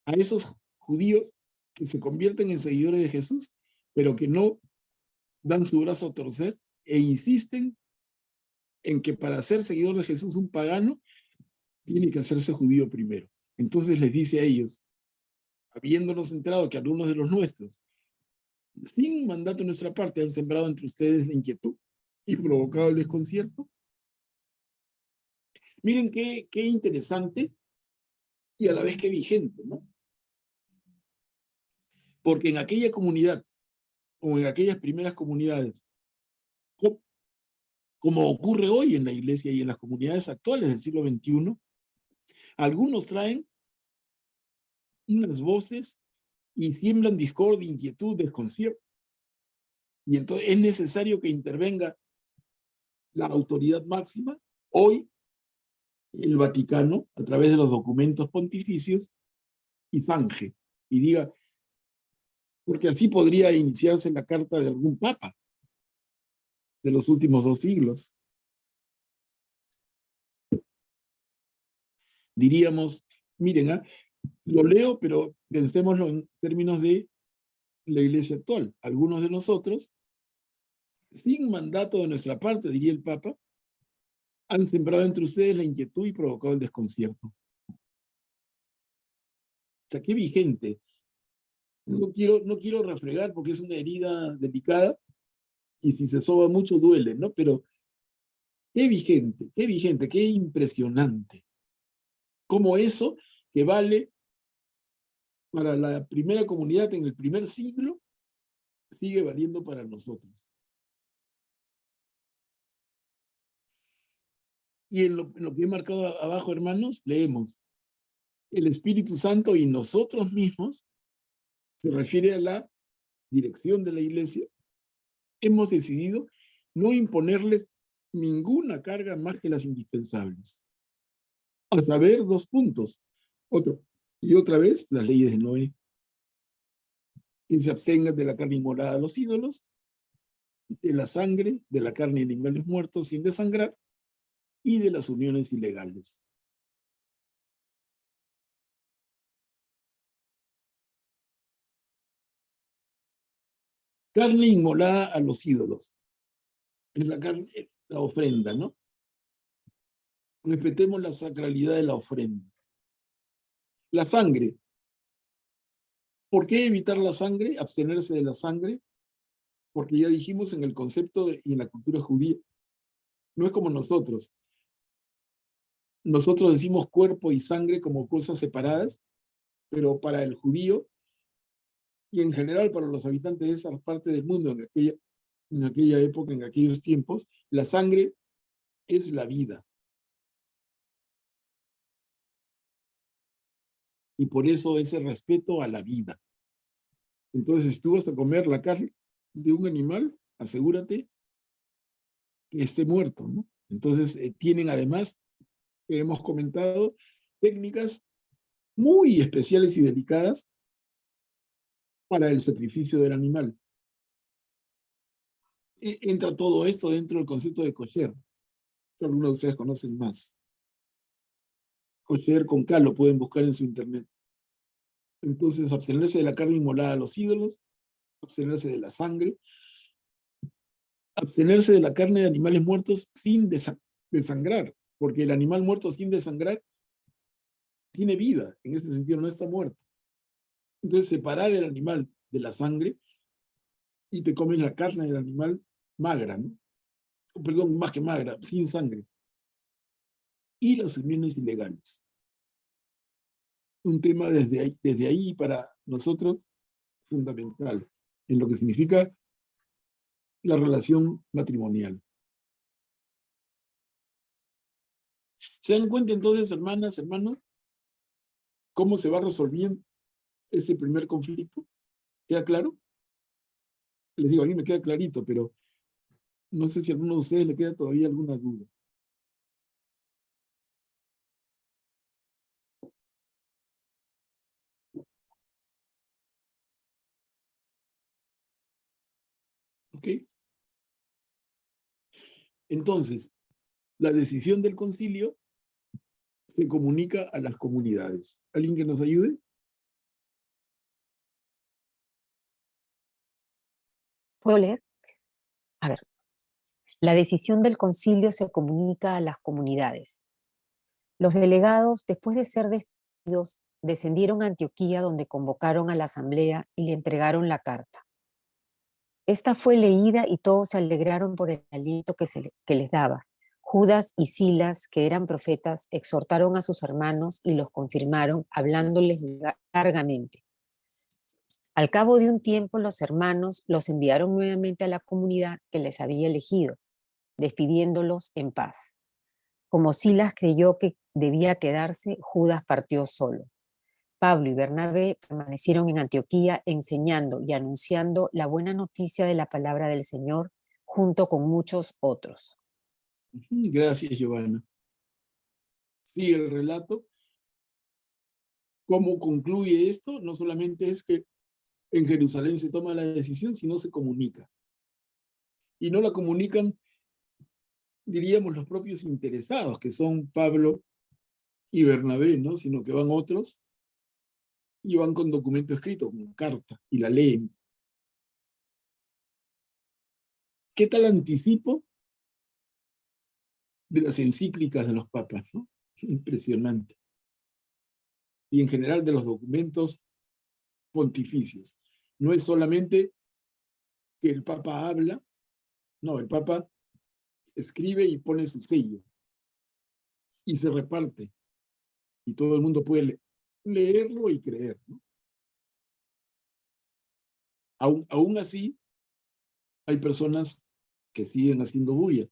A esos judíos que se convierten en seguidores de Jesús, pero que no dan su brazo a torcer e insisten en que para ser seguidor de Jesús un pagano tiene que hacerse judío primero. Entonces les dice a ellos, habiéndonos enterado que algunos de los nuestros, sin mandato de nuestra parte, han sembrado entre ustedes la inquietud y provocado el desconcierto. Miren qué interesante y a la vez qué vigente, ¿no? Porque en aquella comunidad, o en aquellas primeras comunidades, como ocurre hoy en la iglesia y en las comunidades actuales del siglo XXI, algunos traen unas voces y siembran discordia, inquietud, desconcierto. Y entonces es necesario que intervenga la autoridad máxima, hoy el Vaticano, a través de los documentos pontificios, y zanje, y diga, porque así podría iniciarse la carta de algún papa de los últimos 2 siglos. Diríamos, miren, lo leo, pero pensémoslo en términos de la iglesia actual. Algunos de nosotros, sin mandato de nuestra parte, diría el Papa, han sembrado entre ustedes la inquietud y provocado el desconcierto. O sea, qué vigente. No quiero refregar porque es una herida delicada y si se soba mucho duele, ¿no? Pero qué vigente, qué impresionante. Como eso que vale para la primera comunidad en el primer siglo, sigue valiendo para nosotros. Y en lo que he marcado abajo, hermanos, leemos, el Espíritu Santo y nosotros mismos, se refiere a la dirección de la iglesia, hemos decidido no imponerles ninguna carga más que las indispensables. A saber, 2 puntos. Y otra vez, las leyes de Noé. Que se abstengan de la carne inmolada a los ídolos, de la sangre, de la carne de animales muertos sin desangrar, y de las uniones ilegales. Carne inmolada a los ídolos. Es la carne, la ofrenda, ¿no? Respetemos la sacralidad de la ofrenda. La sangre. ¿Por qué evitar la sangre? Abstenerse de la sangre. Porque ya dijimos en el concepto y en la cultura judía, no es como nosotros. Nosotros decimos cuerpo y sangre como cosas separadas, pero para el judío y en general para los habitantes de esa parte del mundo en aquella época, en aquellos tiempos, la sangre es la vida. Y por eso ese respeto a la vida. Entonces, si tú vas a comer la carne de un animal, asegúrate que esté muerto, ¿no? Entonces, tienen además, hemos comentado, técnicas muy especiales y delicadas para el sacrificio del animal. Entra todo esto dentro del concepto de kosher, que algunos de ustedes conocen más. Kosher con K, lo pueden buscar en su internet. Entonces, abstenerse de la carne inmolada a los ídolos, abstenerse de la sangre, abstenerse de la carne de animales muertos sin desangrar, porque el animal muerto sin desangrar tiene vida, en este sentido no está muerto. Entonces, separar el animal de la sangre y te comes la carne del animal magra, ¿no? perdón, más que magra, sin sangre. Y las uniones ilegales. Un tema desde ahí para nosotros fundamental, en lo que significa la relación matrimonial. ¿Se dan cuenta entonces, hermanas, hermanos, cómo se va resolviendo ese primer conflicto? ¿Queda claro? Les digo, a mí me queda clarito, pero no sé si a alguno de ustedes le queda todavía alguna duda. ¿Ok? Entonces, la decisión del concilio se comunica a las comunidades. ¿Alguien que nos ayude? ¿Puedo leer? A ver. La decisión del concilio se comunica a las comunidades. Los delegados, después de ser despedidos, descendieron a Antioquía, donde convocaron a la asamblea y le entregaron la carta. Esta fue leída y todos se alegraron por el aliento que les daba. Judas y Silas, que eran profetas, exhortaron a sus hermanos y los confirmaron, hablándoles largamente. Al cabo de un tiempo, los hermanos los enviaron nuevamente a la comunidad que les había elegido, despidiéndolos en paz. Como Silas creyó que debía quedarse, Judas partió solo. Pablo y Bernabé permanecieron en Antioquía enseñando y anunciando la buena noticia de la palabra del Señor junto con muchos otros. Gracias, Giovanna. Sigue el relato. ¿Cómo concluye esto? No solamente es que en Jerusalén se toma la decisión, sino se comunica. Y no la comunican, diríamos, los propios interesados, que son Pablo y Bernabé, ¿no? Sino que van otros y van con documento escrito, con carta, y la leen. ¿Qué tal anticipo de las encíclicas de los papas, ¿no? Impresionante. Y en general de los documentos pontificios. No es solamente que el papa habla, no, el papa escribe y pone su sello y se reparte. Y todo el mundo puede leerlo y creer, ¿no? Aún así, hay personas que siguen haciendo bulla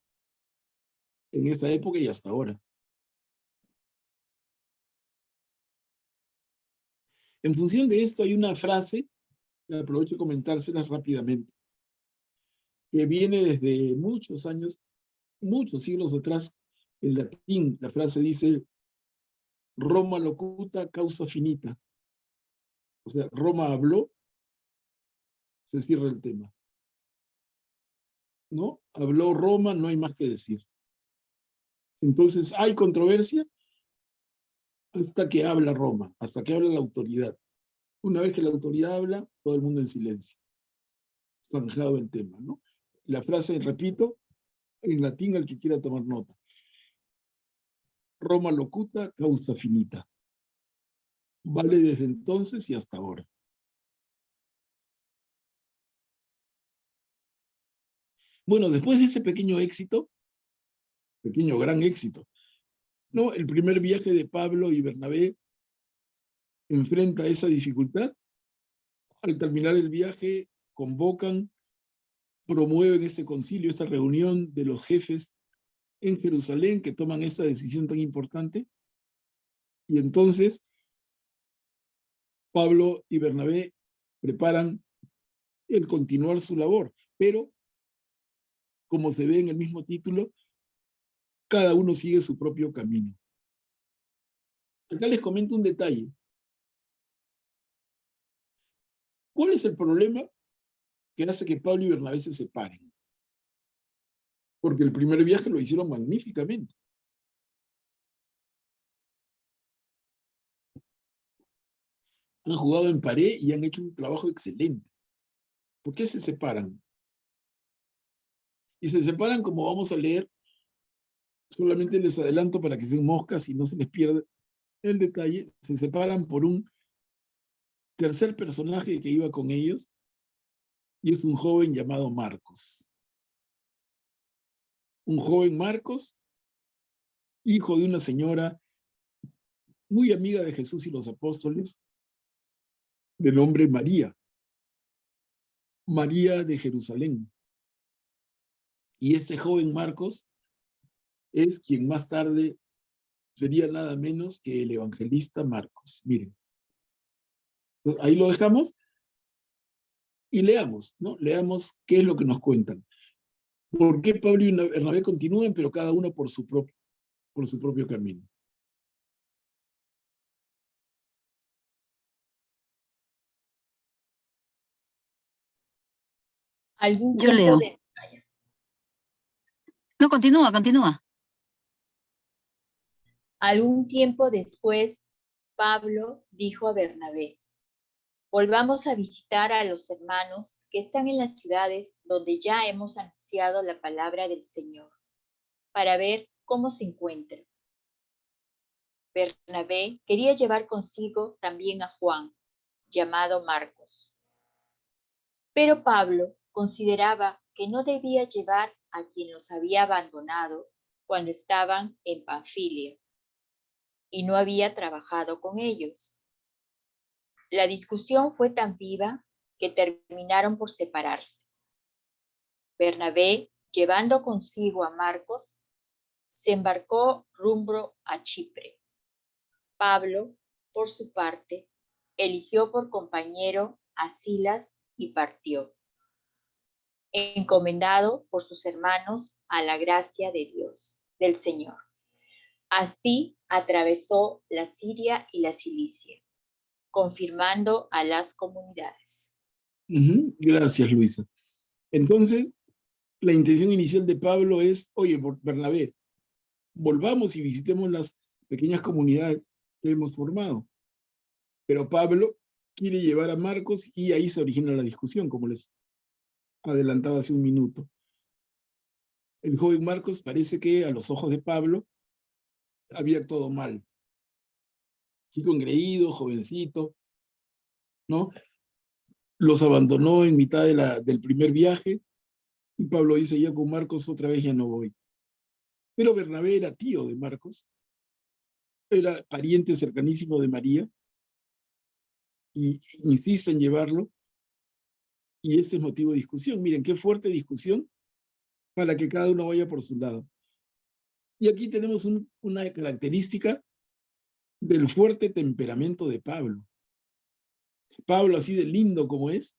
en esta época y hasta ahora. En función de esto hay una frase, que aprovecho de comentárselas rápidamente, que viene desde muchos años, muchos siglos atrás, en latín. La frase dice, Roma locuta causa finita. O sea, Roma habló, se cierra el tema. ¿No? Habló Roma, no hay más que decir. Entonces, hay controversia hasta que habla Roma, hasta que habla la autoridad. Una vez que la autoridad habla, todo el mundo en silencio. Zanjado el tema, ¿no? La frase, repito, en latín al que quiera tomar nota. Roma locuta causa finita. Vale desde entonces y hasta ahora. Bueno, después de ese pequeño éxito, pequeño gran éxito, ¿no? El primer viaje de Pablo y Bernabé enfrenta esa dificultad. Al terminar el viaje, convocan, promueven ese concilio, esa reunión de los jefes en Jerusalén que toman esa decisión tan importante. Y entonces, Pablo y Bernabé preparan el continuar su labor, pero, como se ve en el mismo título, cada uno sigue su propio camino. Acá les comento un detalle. ¿Cuál es el problema que hace que Pablo y Bernabé se separen? Porque el primer viaje lo hicieron magníficamente. Han jugado en pared y han hecho un trabajo excelente. ¿Por qué se separan? Y se separan, como vamos a leer, solamente les adelanto para que sean moscas y no se les pierda el detalle, se separan por un tercer personaje que iba con ellos, y es un joven llamado Marcos. un joven Marcos, hijo de una señora muy amiga de Jesús y los apóstoles, de nombre María, María de Jerusalén. Y este joven Marcos es quien más tarde sería nada menos que el evangelista Marcos. Miren, ahí lo dejamos y leamos, ¿no? Leamos qué es lo que nos cuentan. ¿Por qué Pablo y Bernabé continúan, pero cada uno por su propio camino? Algún Yo tiempo leo. de... No, continúa, continúa. Algún tiempo después, Pablo dijo a Bernabé: volvamos a visitar a los hermanos que están en las ciudades donde ya hemos anunciado la palabra del Señor, para ver cómo se encuentran. Bernabé quería llevar consigo también a Juan, llamado Marcos. Pero Pablo consideraba que no debía llevar a quien los había abandonado cuando estaban en Panfilia y no había trabajado con ellos. La discusión fue tan viva que terminaron por separarse. Bernabé, llevando consigo a Marcos, se embarcó rumbo a Chipre. Pablo, por su parte, eligió por compañero a Silas y partió, encomendado por sus hermanos a la gracia de Dios, del Señor. Así atravesó la Siria y la Cilicia, confirmando a las comunidades. Gracias, Luisa. Entonces, la intención inicial de Pablo es, oye, Bernabé, volvamos y visitemos las pequeñas comunidades que hemos formado. Pero Pablo quiere llevar a Marcos y ahí se origina la discusión, como les adelantaba hace un minuto. El joven Marcos parece que a los ojos de Pablo había actuado mal. Chico engreído, jovencito, ¿no? Los abandonó en mitad del primer viaje y Pablo dice, ya con Marcos otra vez ya no voy. Pero Bernabé era tío de Marcos, era pariente cercanísimo de María y insiste en llevarlo y ese es motivo de discusión. Miren, qué fuerte discusión para que cada uno vaya por su lado. Y aquí tenemos una característica del fuerte temperamento de Pablo. Pablo, así de lindo como es,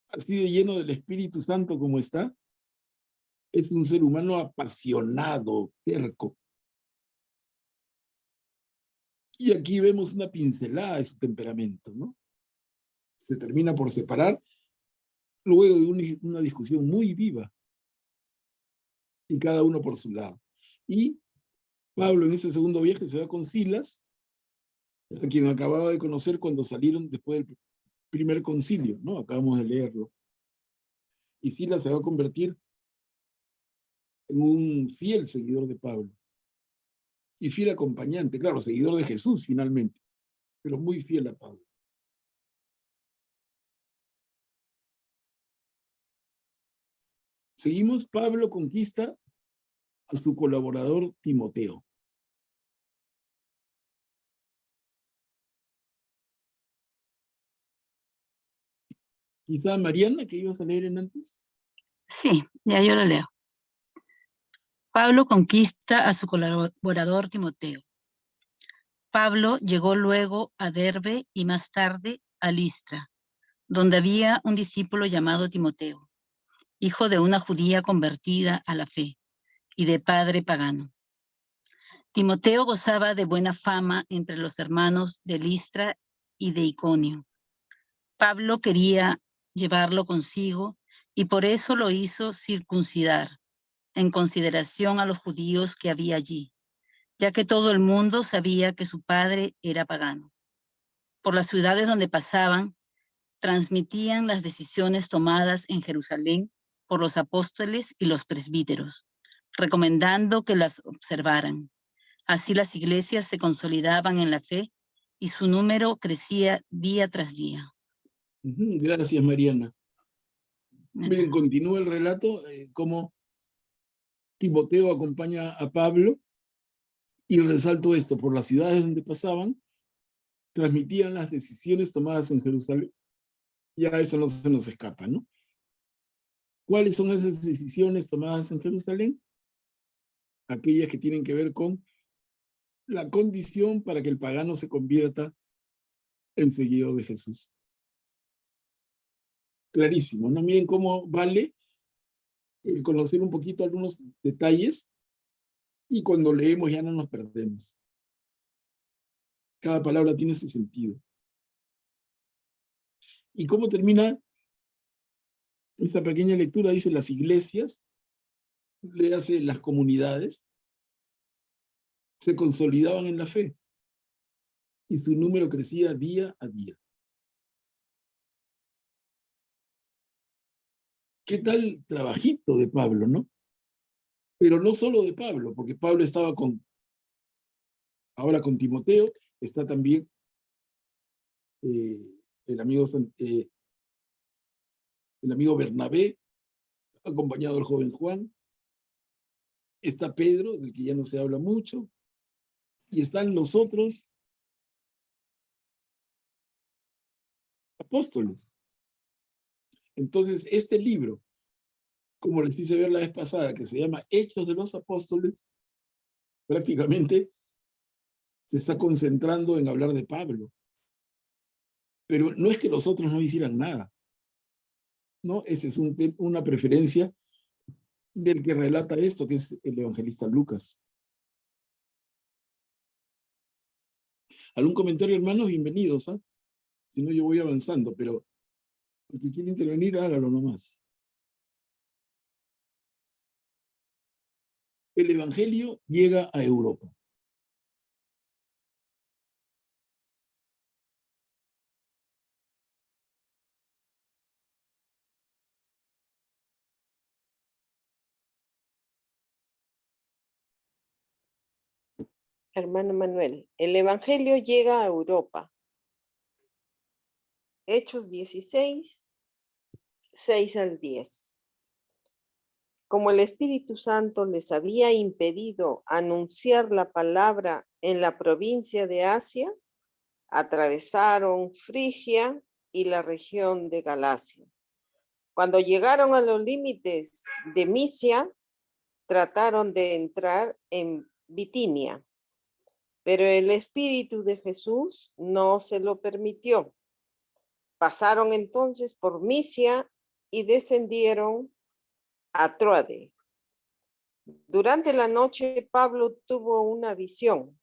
así de lleno del Espíritu Santo como está, es un ser humano apasionado, terco. Y aquí vemos una pincelada de su temperamento, ¿no? Se termina por separar luego de una discusión muy viva. Y cada uno por su lado. Y Pablo en ese segundo viaje se va con Silas, a quien acababa de conocer cuando salieron después del primer concilio, ¿no? Acabamos de leerlo. Y Silas se va a convertir en un fiel seguidor de Pablo. Y fiel acompañante, claro, seguidor de Jesús finalmente, pero muy fiel a Pablo. Seguimos, Pablo conquista a su colaborador Timoteo. Quizá Mariana, que ibas a leer en antes. Sí, ya yo lo leo. Pablo conquista a su colaborador Timoteo. Pablo llegó luego a Derbe y más tarde a Listra, donde había un discípulo llamado Timoteo, hijo de una judía convertida a la fe y de padre pagano. Timoteo gozaba de buena fama entre los hermanos de Listra y de Iconio. Pablo quería llevarlo consigo y por eso lo hizo circuncidar, en consideración a los judíos que había allí, ya que todo el mundo sabía que su padre era pagano. Por las ciudades donde pasaban, transmitían las decisiones tomadas en Jerusalén por los apóstoles y los presbíteros, recomendando que las observaran. Así las iglesias se consolidaban en la fe y su número crecía día tras día. Gracias, Mariana. Bien, continúa el relato, cómo Timoteo acompaña a Pablo y resalto esto, por las ciudades donde pasaban, transmitían las decisiones tomadas en Jerusalén. Ya eso no se nos escapa, ¿no? ¿Cuáles son esas decisiones tomadas en Jerusalén? Aquellas que tienen que ver con la condición para que el pagano se convierta en seguidor de Jesús. Clarísimo, ¿no? Miren cómo vale el conocer un poquito algunos detalles y cuando leemos ya no nos perdemos. Cada palabra tiene su sentido. ¿Y cómo termina esta pequeña lectura? Dice, las iglesias, le hace las comunidades, se consolidaban en la fe y su número crecía día a día. ¿Qué tal trabajito de Pablo, no? Pero no solo de Pablo, porque Pablo estaba ahora con Timoteo, está también el amigo Bernabé, acompañado del joven Juan, está Pedro, del que ya no se habla mucho, y están los otros apóstoles. Entonces, este libro, como les hice ver la vez pasada, que se llama Hechos de los Apóstoles, prácticamente se está concentrando en hablar de Pablo. Pero no es que los otros no hicieran nada, ¿no? Esa es una preferencia del que relata esto, que es el evangelista Lucas. ¿Algún comentario, hermanos? Bienvenidos, ¿ah? Si no, yo voy avanzando, pero el que quiere intervenir, hágalo nomás. El evangelio llega a Europa. Hermano Manuel, el Evangelio llega a Europa. Hechos 16, 6 al 10. Como el Espíritu Santo les había impedido anunciar la palabra en la provincia de Asia, atravesaron Frigia y la región de Galacia. Cuando llegaron a los límites de Misia, trataron de entrar en Bitinia, pero el Espíritu de Jesús no se lo permitió. Pasaron entonces por Misia y descendieron a Troade. Durante la noche Pablo tuvo una visión.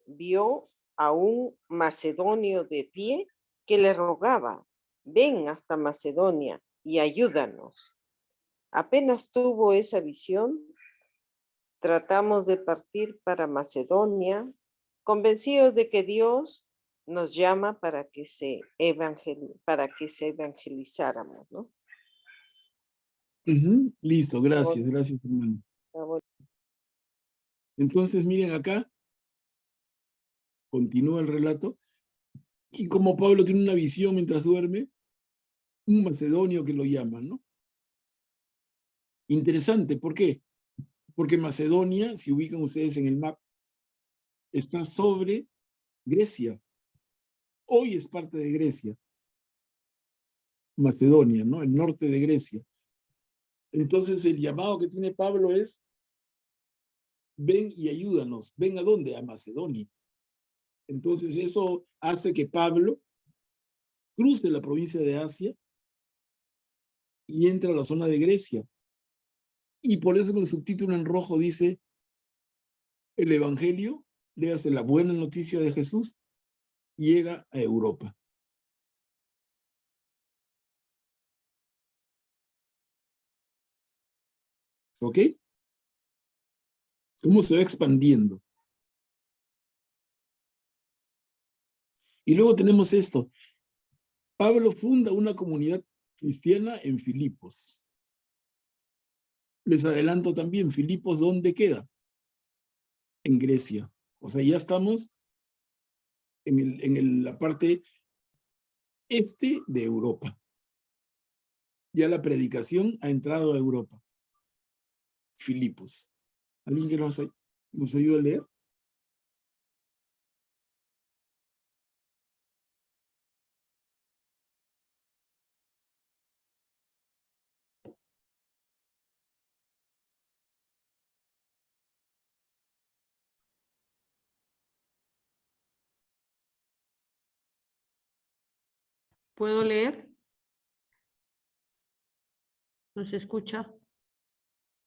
Vio a un macedonio de pie que le rogaba, ven hasta Macedonia y ayúdanos. Apenas tuvo esa visión, tratamos de partir para Macedonia, convencidos de que Dios nos llama para que se evangelizáramos, ¿no? Listo, gracias, hermano. Entonces, miren acá, continúa el relato, y como Pablo tiene una visión mientras duerme, un macedonio que lo llama, ¿no? Interesante, ¿por qué? Porque Macedonia, si ubican ustedes en el mapa, está sobre Grecia. Hoy es parte de Grecia. Macedonia, ¿no? El norte de Grecia. Entonces el llamado que tiene Pablo es, ven y ayúdanos. ¿Ven a dónde? A Macedonia. Entonces eso hace que Pablo cruce la provincia de Asia y entre a la zona de Grecia. Y por eso en el subtítulo en rojo dice, el Evangelio, léase la buena noticia de Jesús, llega a Europa. ¿Ok? ¿Cómo se va expandiendo? Y luego tenemos esto. Pablo funda una comunidad cristiana en Filipos. Les adelanto también, Filipos, ¿dónde queda? En Grecia. O sea, ya estamos en la parte este de Europa. Ya la predicación ha entrado a Europa. Filipos. ¿Alguien que nos ayude a leer? ¿Puedo leer? ¿No se escucha?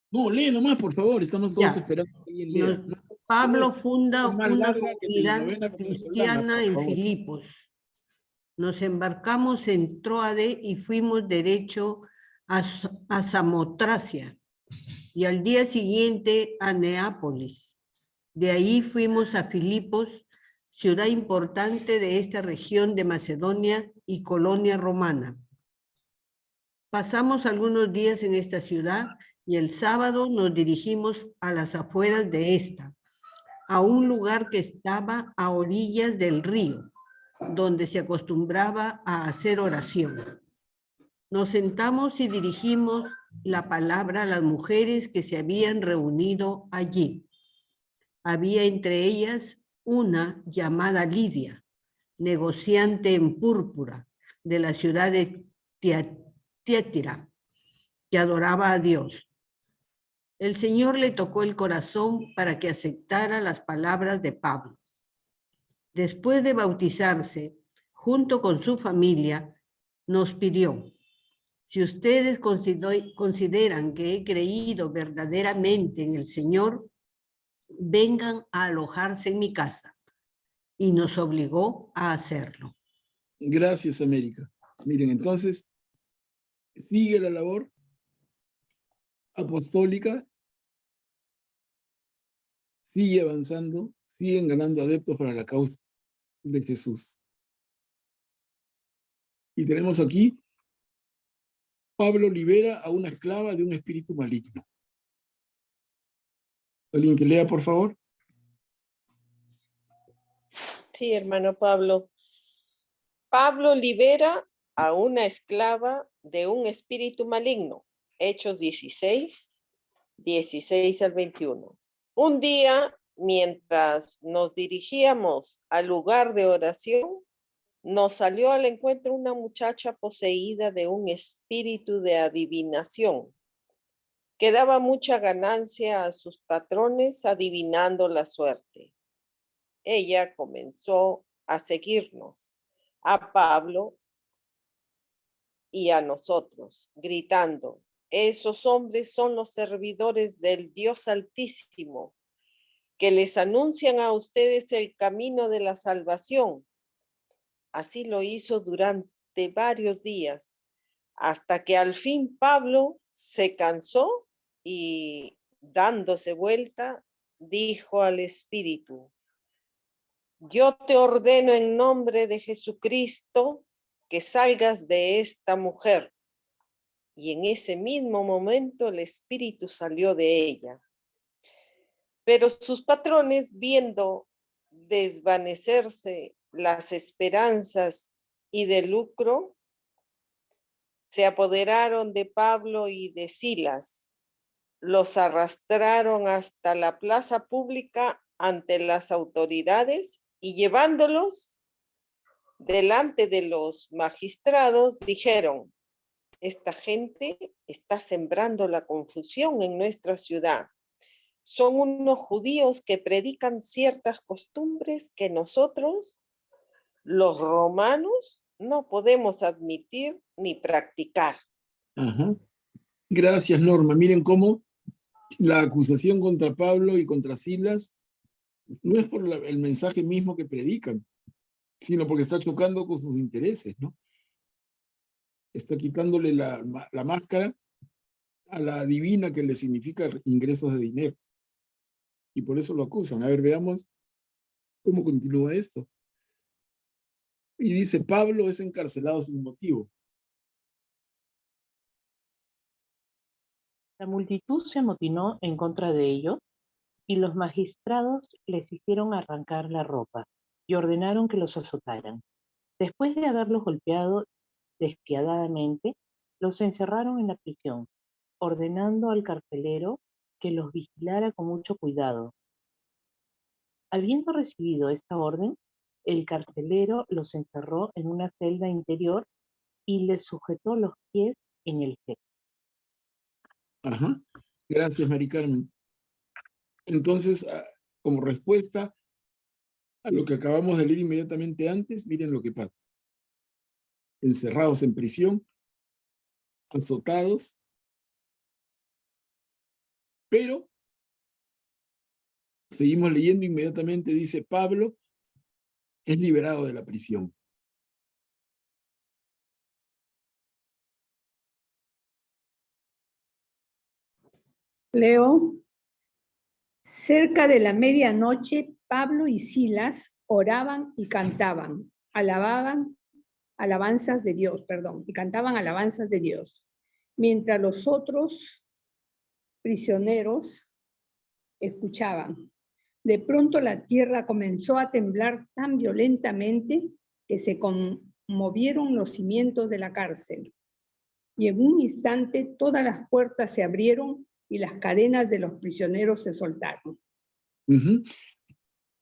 No, lee nomás, por favor. Estamos todos Ya. esperando que alguien lea. Nos- Pablo funda más una larga que mi comunidad novena venezolana, cristiana por en favor. Filipos. Nos embarcamos en Troade y fuimos derecho a Samotracia y al día siguiente a Neápolis. De ahí fuimos a Filipos, ciudad importante de esta región de Macedonia y colonia romana. Pasamos algunos días en esta ciudad y el sábado nos dirigimos a las afueras de esta, a un lugar que estaba a orillas del río, donde se acostumbraba a hacer oración. Nos sentamos y dirigimos la palabra a las mujeres que se habían reunido allí. Había entre ellas una llamada Lidia, negociante en púrpura de la ciudad de Tiatira, que adoraba a Dios. El Señor le tocó el corazón para que aceptara las palabras de Pablo. Después de bautizarse, junto con su familia, nos pidió: si ustedes consideran que he creído verdaderamente en el Señor, vengan a alojarse en mi casa. Y nos obligó a hacerlo. Gracias, América. Miren, entonces, sigue la labor apostólica, sigue avanzando, siguen ganando adeptos para la causa de Jesús. Y tenemos aquí, Pablo libera a una esclava de un espíritu maligno. ¿Alguien que lea, por favor? Sí, hermano Pablo. Pablo libera a una esclava de un espíritu maligno. Hechos 16, 16 al 21. Un día, mientras nos dirigíamos al lugar de oración, nos salió al encuentro una muchacha poseída de un espíritu de adivinación, que daba mucha ganancia a sus patrones adivinando la suerte. Ella comenzó a seguirnos, a Pablo y a nosotros, gritando: esos hombres son los servidores del Dios Altísimo, que les anuncian a ustedes el camino de la salvación. Así lo hizo durante varios días, hasta que al fin Pablo se cansó y, dándose vuelta, dijo al Espíritu: yo te ordeno en nombre de Jesucristo que salgas de esta mujer. Y en ese mismo momento el espíritu salió de ella. Pero sus patrones, viendo desvanecerse las esperanzas y de lucro, se apoderaron de Pablo y de Silas. Los arrastraron hasta la plaza pública ante las autoridades y, llevándolos delante de los magistrados, dijeron: esta gente está sembrando la confusión en nuestra ciudad. Son unos judíos que predican ciertas costumbres que nosotros, los romanos, no podemos admitir ni practicar. Ajá. Gracias, Norma. Miren cómo la acusación contra Pablo y contra Silas no es por el mensaje mismo que predican, sino porque está chocando con sus intereses, ¿no? Está quitándole la máscara a la divina que le significa ingresos de dinero. Y por eso lo acusan. A ver, veamos cómo continúa esto. Y dice: Pablo es encarcelado sin motivo. La multitud se amotinó en contra de ellos, y los magistrados les hicieron arrancar la ropa y ordenaron que los azotaran. Después de haberlos golpeado despiadadamente, los encerraron en la prisión, ordenando al carcelero que los vigilara con mucho cuidado. Habiendo recibido esta orden, el carcelero los encerró en una celda interior y les sujetó los pies en el techo. Ajá. Gracias, Mari Carmen. Entonces, como respuesta a lo que acabamos de leer inmediatamente antes, miren lo que pasa. Encerrados en prisión, azotados, pero seguimos leyendo inmediatamente, dice Pablo, es liberado de la prisión. Leo, cerca de la medianoche, Pablo y Silas oraban y cantaban, alabanzas de Dios, y cantaban alabanzas de Dios, mientras los otros prisioneros escuchaban. De pronto la tierra comenzó a temblar tan violentamente que se conmovieron los cimientos de la cárcel. Y en un instante todas las puertas se abrieron y las cadenas de los prisioneros se soltaron.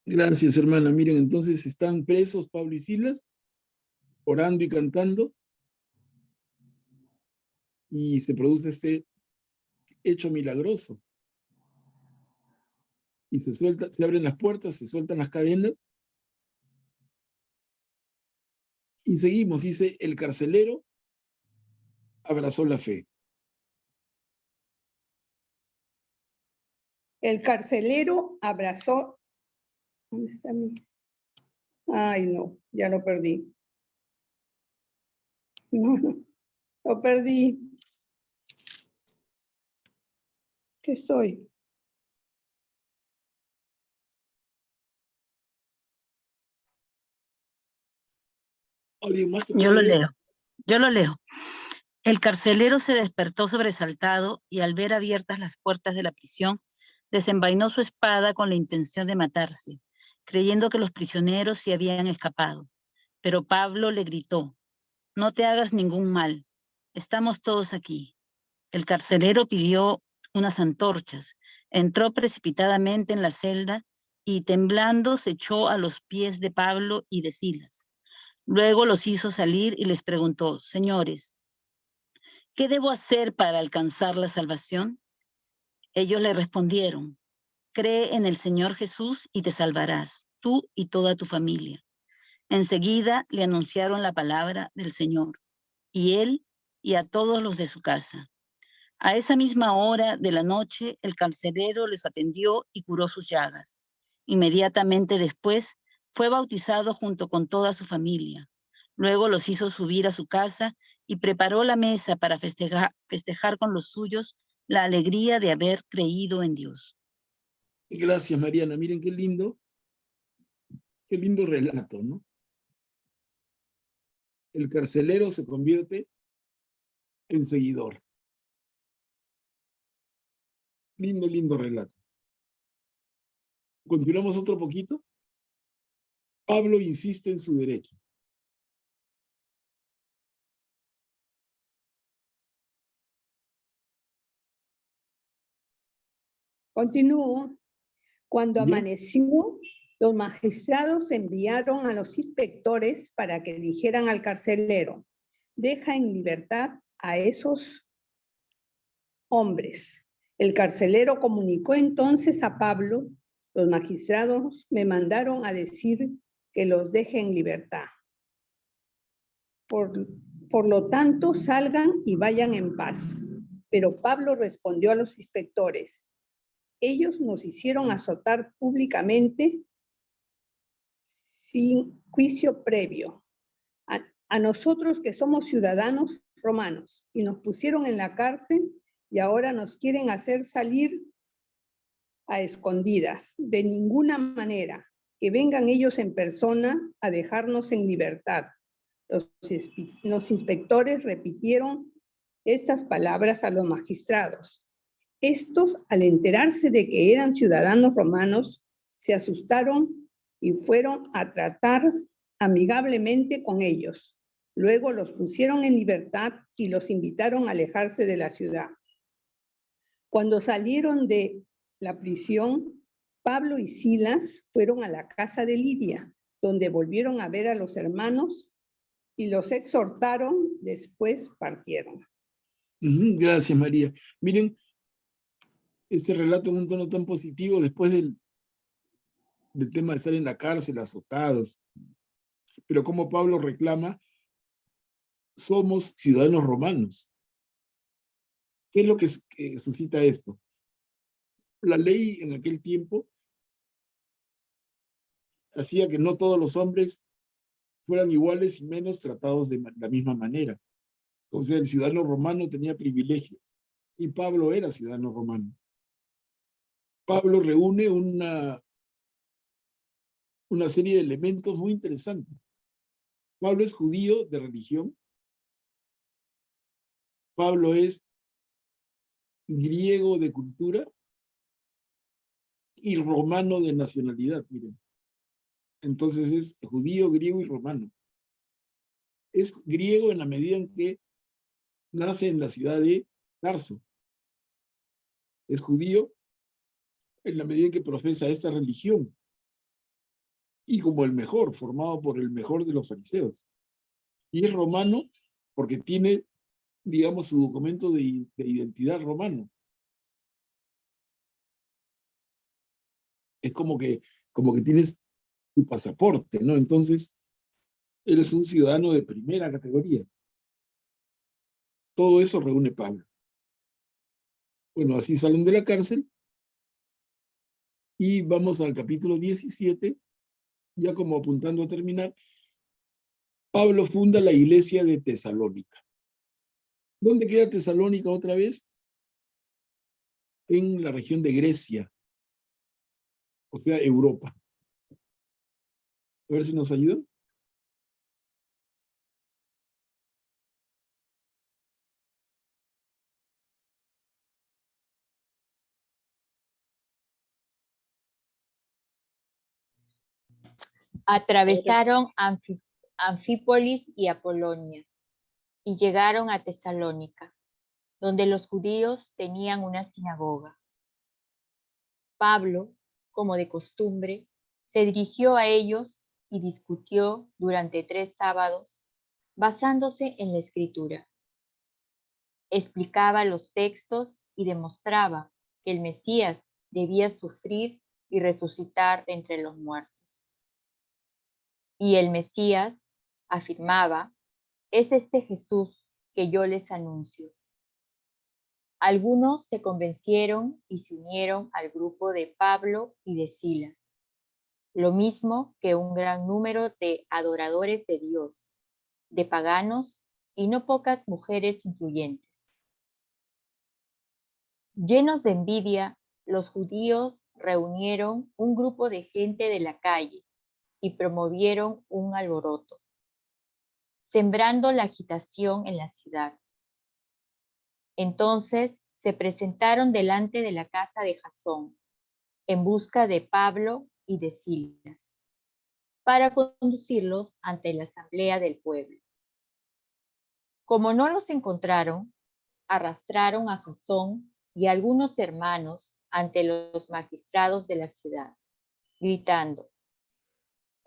Gracias, hermana. Miren, entonces están presos Pablo y Silas, orando y cantando, y se produce este hecho milagroso. Y se abren las puertas, se sueltan las cadenas, y seguimos, dice, el carcelero abrazó la fe. El carcelero abrazó... ¿Dónde está mi...? Ay, no, ya lo perdí. No, lo perdí. ¿Qué estoy? Yo lo leo. El carcelero se despertó sobresaltado y al ver abiertas las puertas de la prisión, desenvainó su espada con la intención de matarse, creyendo que los prisioneros se habían escapado. Pero Pablo le gritó: no te hagas ningún mal, estamos todos aquí. El carcelero pidió unas antorchas, entró precipitadamente en la celda y temblando se echó a los pies de Pablo y de Silas. Luego los hizo salir y les preguntó: señores, ¿qué debo hacer para alcanzar la salvación? Ellos le respondieron: cree en el Señor Jesús y te salvarás, tú y toda tu familia. Enseguida le anunciaron la palabra del Señor, y él y a todos los de su casa. A esa misma hora de la noche, el carcelero les atendió y curó sus llagas. Inmediatamente después, fue bautizado junto con toda su familia. Luego los hizo subir a su casa y preparó la mesa para festejar con los suyos la alegría de haber creído en Dios. Gracias, Mariana. Miren qué lindo relato, ¿no? El carcelero se convierte en seguidor. Lindo relato. Continuamos otro poquito. Pablo insiste en su derecho. Continúo. Cuando ¿Ya? amaneció, los magistrados enviaron a los inspectores para que dijeran al carcelero: deja en libertad a esos hombres. El carcelero comunicó entonces a Pablo: los magistrados me mandaron a decir que los deje en libertad. Por lo tanto, salgan y vayan en paz. Pero Pablo respondió a los inspectores: ellos nos hicieron azotar públicamente sin juicio previo. A nosotros que somos ciudadanos romanos, y nos pusieron en la cárcel y ahora nos quieren hacer salir a escondidas. De ninguna manera, que vengan ellos en persona a dejarnos en libertad. Los inspectores repitieron estas palabras a los magistrados. Estos, al enterarse de que eran ciudadanos romanos, se asustaron y fueron a tratar amigablemente con ellos. Luego los pusieron en libertad y los invitaron a alejarse de la ciudad. Cuando salieron de la prisión, Pablo y Silas fueron a la casa de Lidia, donde volvieron a ver a los hermanos y los exhortaron, después partieron. Gracias, María. Miren, este relato en un tono tan positivo después del tema de estar en la cárcel, azotados. Pero como Pablo reclama, somos ciudadanos romanos. ¿Qué es lo que suscita esto? La ley en aquel tiempo hacía que no todos los hombres fueran iguales y menos tratados de la misma manera. O sea, el ciudadano romano tenía privilegios y Pablo era ciudadano romano. Pablo reúne una serie de elementos muy interesantes. Pablo es judío de religión. Pablo es griego de cultura y romano de nacionalidad, miren. Entonces es judío, griego y romano. Es griego en la medida en que nace en la ciudad de Tarso. Es judío en la medida en que profesa esta religión. Y como el mejor, formado por el mejor de los fariseos. Y es romano porque tiene, digamos, su documento de identidad romano. Es como que tienes tu pasaporte, ¿no? Entonces, eres un ciudadano de primera categoría. Todo eso reúne Pablo. Bueno, así salen de la cárcel y vamos al capítulo 17, ya como apuntando a terminar. Pablo funda la iglesia de Tesalónica. ¿Dónde queda Tesalónica otra vez? En la región de Grecia, o sea, Europa. A ver si nos ayuda. Atravesaron Anfípolis y Apolonia y llegaron a Tesalónica, donde los judíos tenían una sinagoga. Pablo, como de costumbre, se dirigió a ellos y discutió durante 3 sábados, basándose en la Escritura. Explicaba los textos y demostraba que el Mesías debía sufrir y resucitar de entre los muertos. Y el Mesías, afirmaba, es este Jesús que yo les anuncio. Algunos se convencieron y se unieron al grupo de Pablo y de Silas, lo mismo que un gran número de adoradores de Dios, de paganos y no pocas mujeres influyentes. Llenos de envidia, los judíos reunieron un grupo de gente de la calle y promovieron un alboroto, sembrando la agitación en la ciudad. Entonces se presentaron delante de la casa de Jasón, en busca de Pablo y de Silas, para conducirlos ante la asamblea del pueblo. Como no los encontraron, arrastraron a Jasón y a algunos hermanos ante los magistrados de la ciudad, gritando,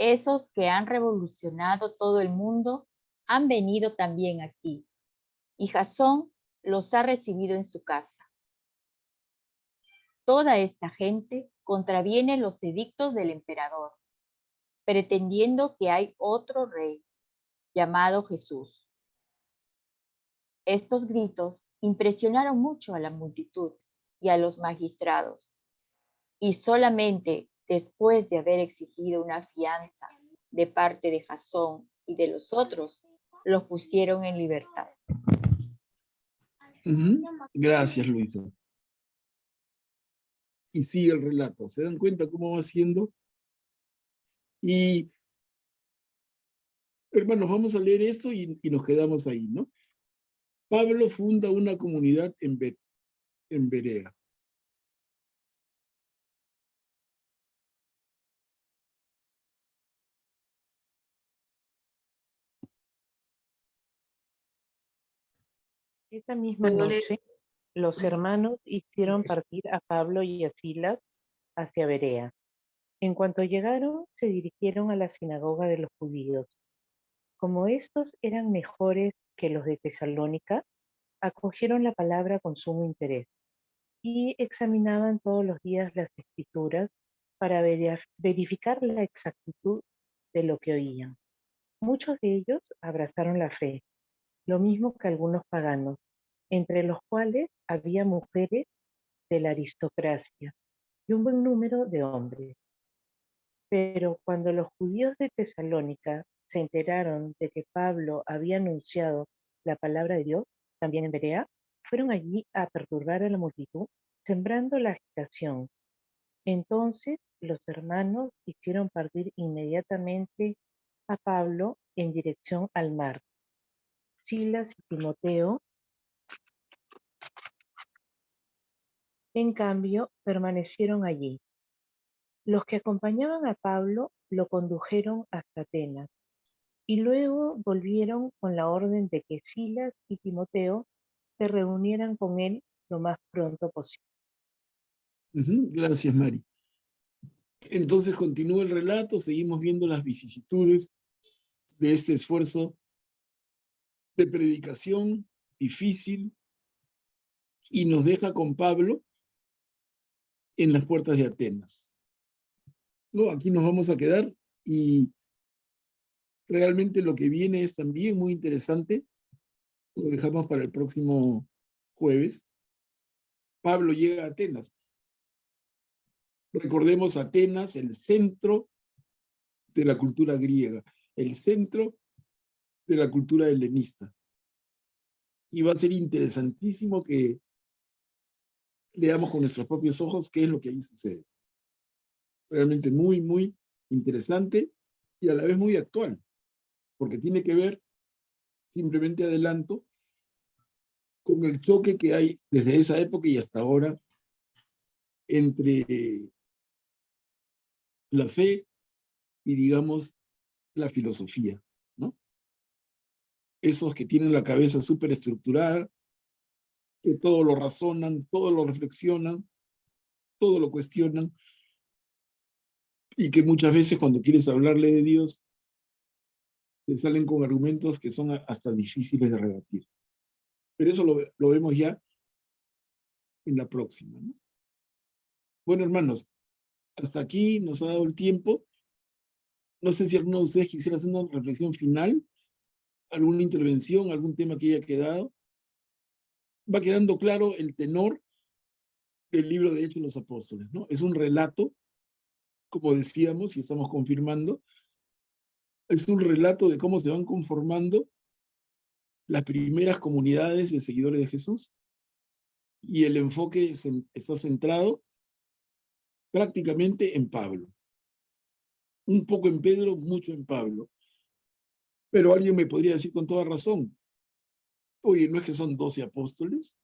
esos que han revolucionado todo el mundo han venido también aquí, y Jasón los ha recibido en su casa. Toda esta gente contraviene los edictos del emperador, pretendiendo que hay otro rey, llamado Jesús. Estos gritos impresionaron mucho a la multitud y a los magistrados, y solamente después de haber exigido una fianza de parte de Jasón y de los otros, los pusieron en libertad. Gracias, Luisa. Y sigue el relato. ¿Se dan cuenta cómo va siendo? Y, hermanos, vamos a leer esto y nos quedamos ahí, ¿no? Pablo funda una comunidad en Berea. Esa misma noche, los hermanos hicieron partir a Pablo y a Silas hacia Berea. En cuanto llegaron, se dirigieron a la sinagoga de los judíos. Como estos eran mejores que los de Tesalónica, acogieron la palabra con sumo interés y examinaban todos los días las escrituras para verificar la exactitud de lo que oían. Muchos de ellos abrazaron la fe, lo mismo que algunos paganos, entre los cuales había mujeres de la aristocracia y un buen número de hombres. Pero cuando los judíos de Tesalónica se enteraron de que Pablo había anunciado la palabra de Dios, también en Berea, fueron allí a perturbar a la multitud, sembrando la agitación. Entonces los hermanos hicieron partir inmediatamente a Pablo en dirección al mar. Silas y Timoteo, en cambio, permanecieron allí. Los que acompañaban a Pablo lo condujeron hasta Atenas y luego volvieron con la orden de que Silas y Timoteo se reunieran con él lo más pronto posible. Gracias, Mari. Entonces continúa el relato, seguimos viendo las vicisitudes de este esfuerzo de predicación difícil y nos deja con Pablo en las puertas de Atenas. No, aquí nos vamos a quedar y realmente lo que viene es también muy interesante. Lo dejamos para el próximo jueves. Pablo llega a Atenas. Recordemos Atenas, el centro de la cultura griega, el centro de la cultura helenista. Y va a ser interesantísimo que leamos con nuestros propios ojos qué es lo que ahí sucede. Realmente muy, muy interesante y a la vez muy actual, porque tiene que ver, simplemente adelanto, con el choque que hay desde esa época y hasta ahora entre la fe y, digamos, la filosofía, ¿no? Esos que tienen la cabeza súper estructurada, que todo lo razonan, todo lo reflexionan, todo lo cuestionan, y que muchas veces cuando quieres hablarle de Dios, te salen con argumentos que son hasta difíciles de rebatir. Pero eso lo vemos ya en la próxima, ¿no? Bueno, hermanos, hasta aquí nos ha dado el tiempo. No sé si alguno de ustedes quisiera hacer una reflexión final, alguna intervención, algún tema que haya quedado. Va quedando claro el tenor del libro de Hechos de los Apóstoles, ¿no? Es un relato, como decíamos y estamos confirmando, es un relato de cómo se van conformando las primeras comunidades de seguidores de Jesús, y el enfoque está centrado prácticamente en Pablo. Un poco en Pedro, mucho en Pablo. Pero alguien me podría decir con toda razón, oye, ¿no es que son 12 apóstoles?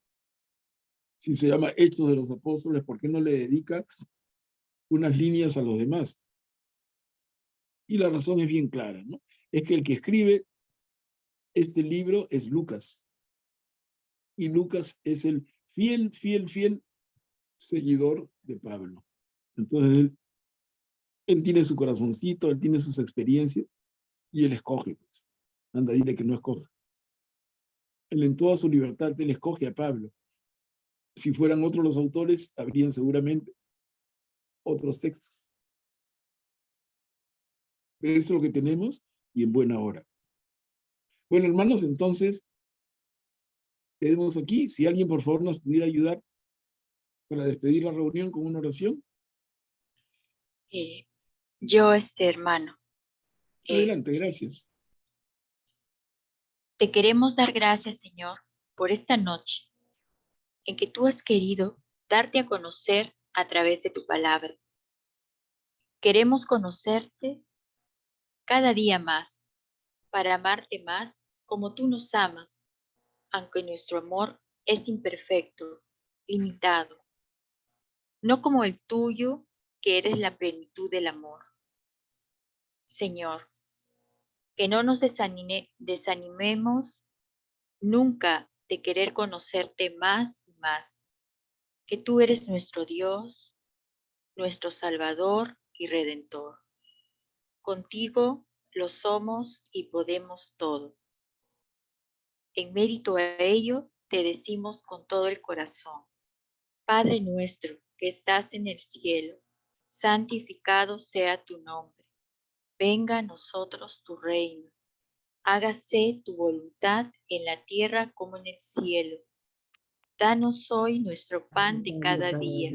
Si se llama Hechos de los Apóstoles, ¿por qué no le dedica unas líneas a los demás? Y la razón es bien clara, ¿no? Es que el que escribe este libro es Lucas. Y Lucas es el fiel seguidor de Pablo. Entonces, él tiene su corazoncito, él tiene sus experiencias, y él escoge, pues. Anda, dile que no escoja. Él en toda su libertad, él escoge a Pablo. Si fueran otros los autores, habrían seguramente otros textos. Pero eso es lo que tenemos, y en buena hora. Bueno, hermanos, entonces, quedemos aquí. Si alguien, por favor, nos pudiera ayudar para despedir la reunión con una oración. Yo, hermano. Adelante, gracias. Te queremos dar gracias, Señor, por esta noche en que tú has querido darte a conocer a través de tu palabra. Queremos conocerte cada día más, para amarte más como tú nos amas, aunque nuestro amor es imperfecto, limitado, no como el tuyo, que eres la plenitud del amor. Señor, que no nos desanimemos nunca de querer conocerte más y más, que tú eres nuestro Dios, nuestro Salvador y Redentor. Contigo lo somos y podemos todo. En mérito a ello, te decimos con todo el corazón: Padre nuestro que estás en el cielo, santificado sea tu nombre. Venga a nosotros tu reino. Hágase tu voluntad en la tierra como en el cielo. Danos hoy nuestro pan de cada día.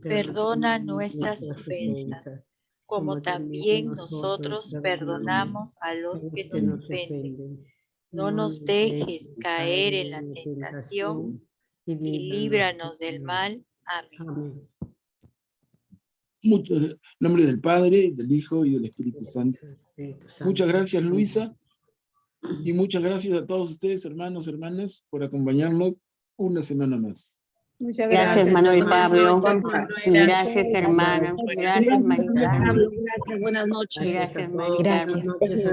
Perdona nuestras ofensas, como también nosotros perdonamos a los que nos ofenden. No nos dejes caer en la tentación y líbranos del mal. Amén. En nombre del Padre, del Hijo y del Espíritu Santo. Muchas gracias, Luisa. Y muchas gracias a todos ustedes, hermanos, hermanas, por acompañarnos una semana más. Muchas Gracias, Manuel Pablo. Y gracias, Gracias. hermana. Gracias, María Carmen. Gracias, buenas noches. Gracias, María Gracias. Carmen.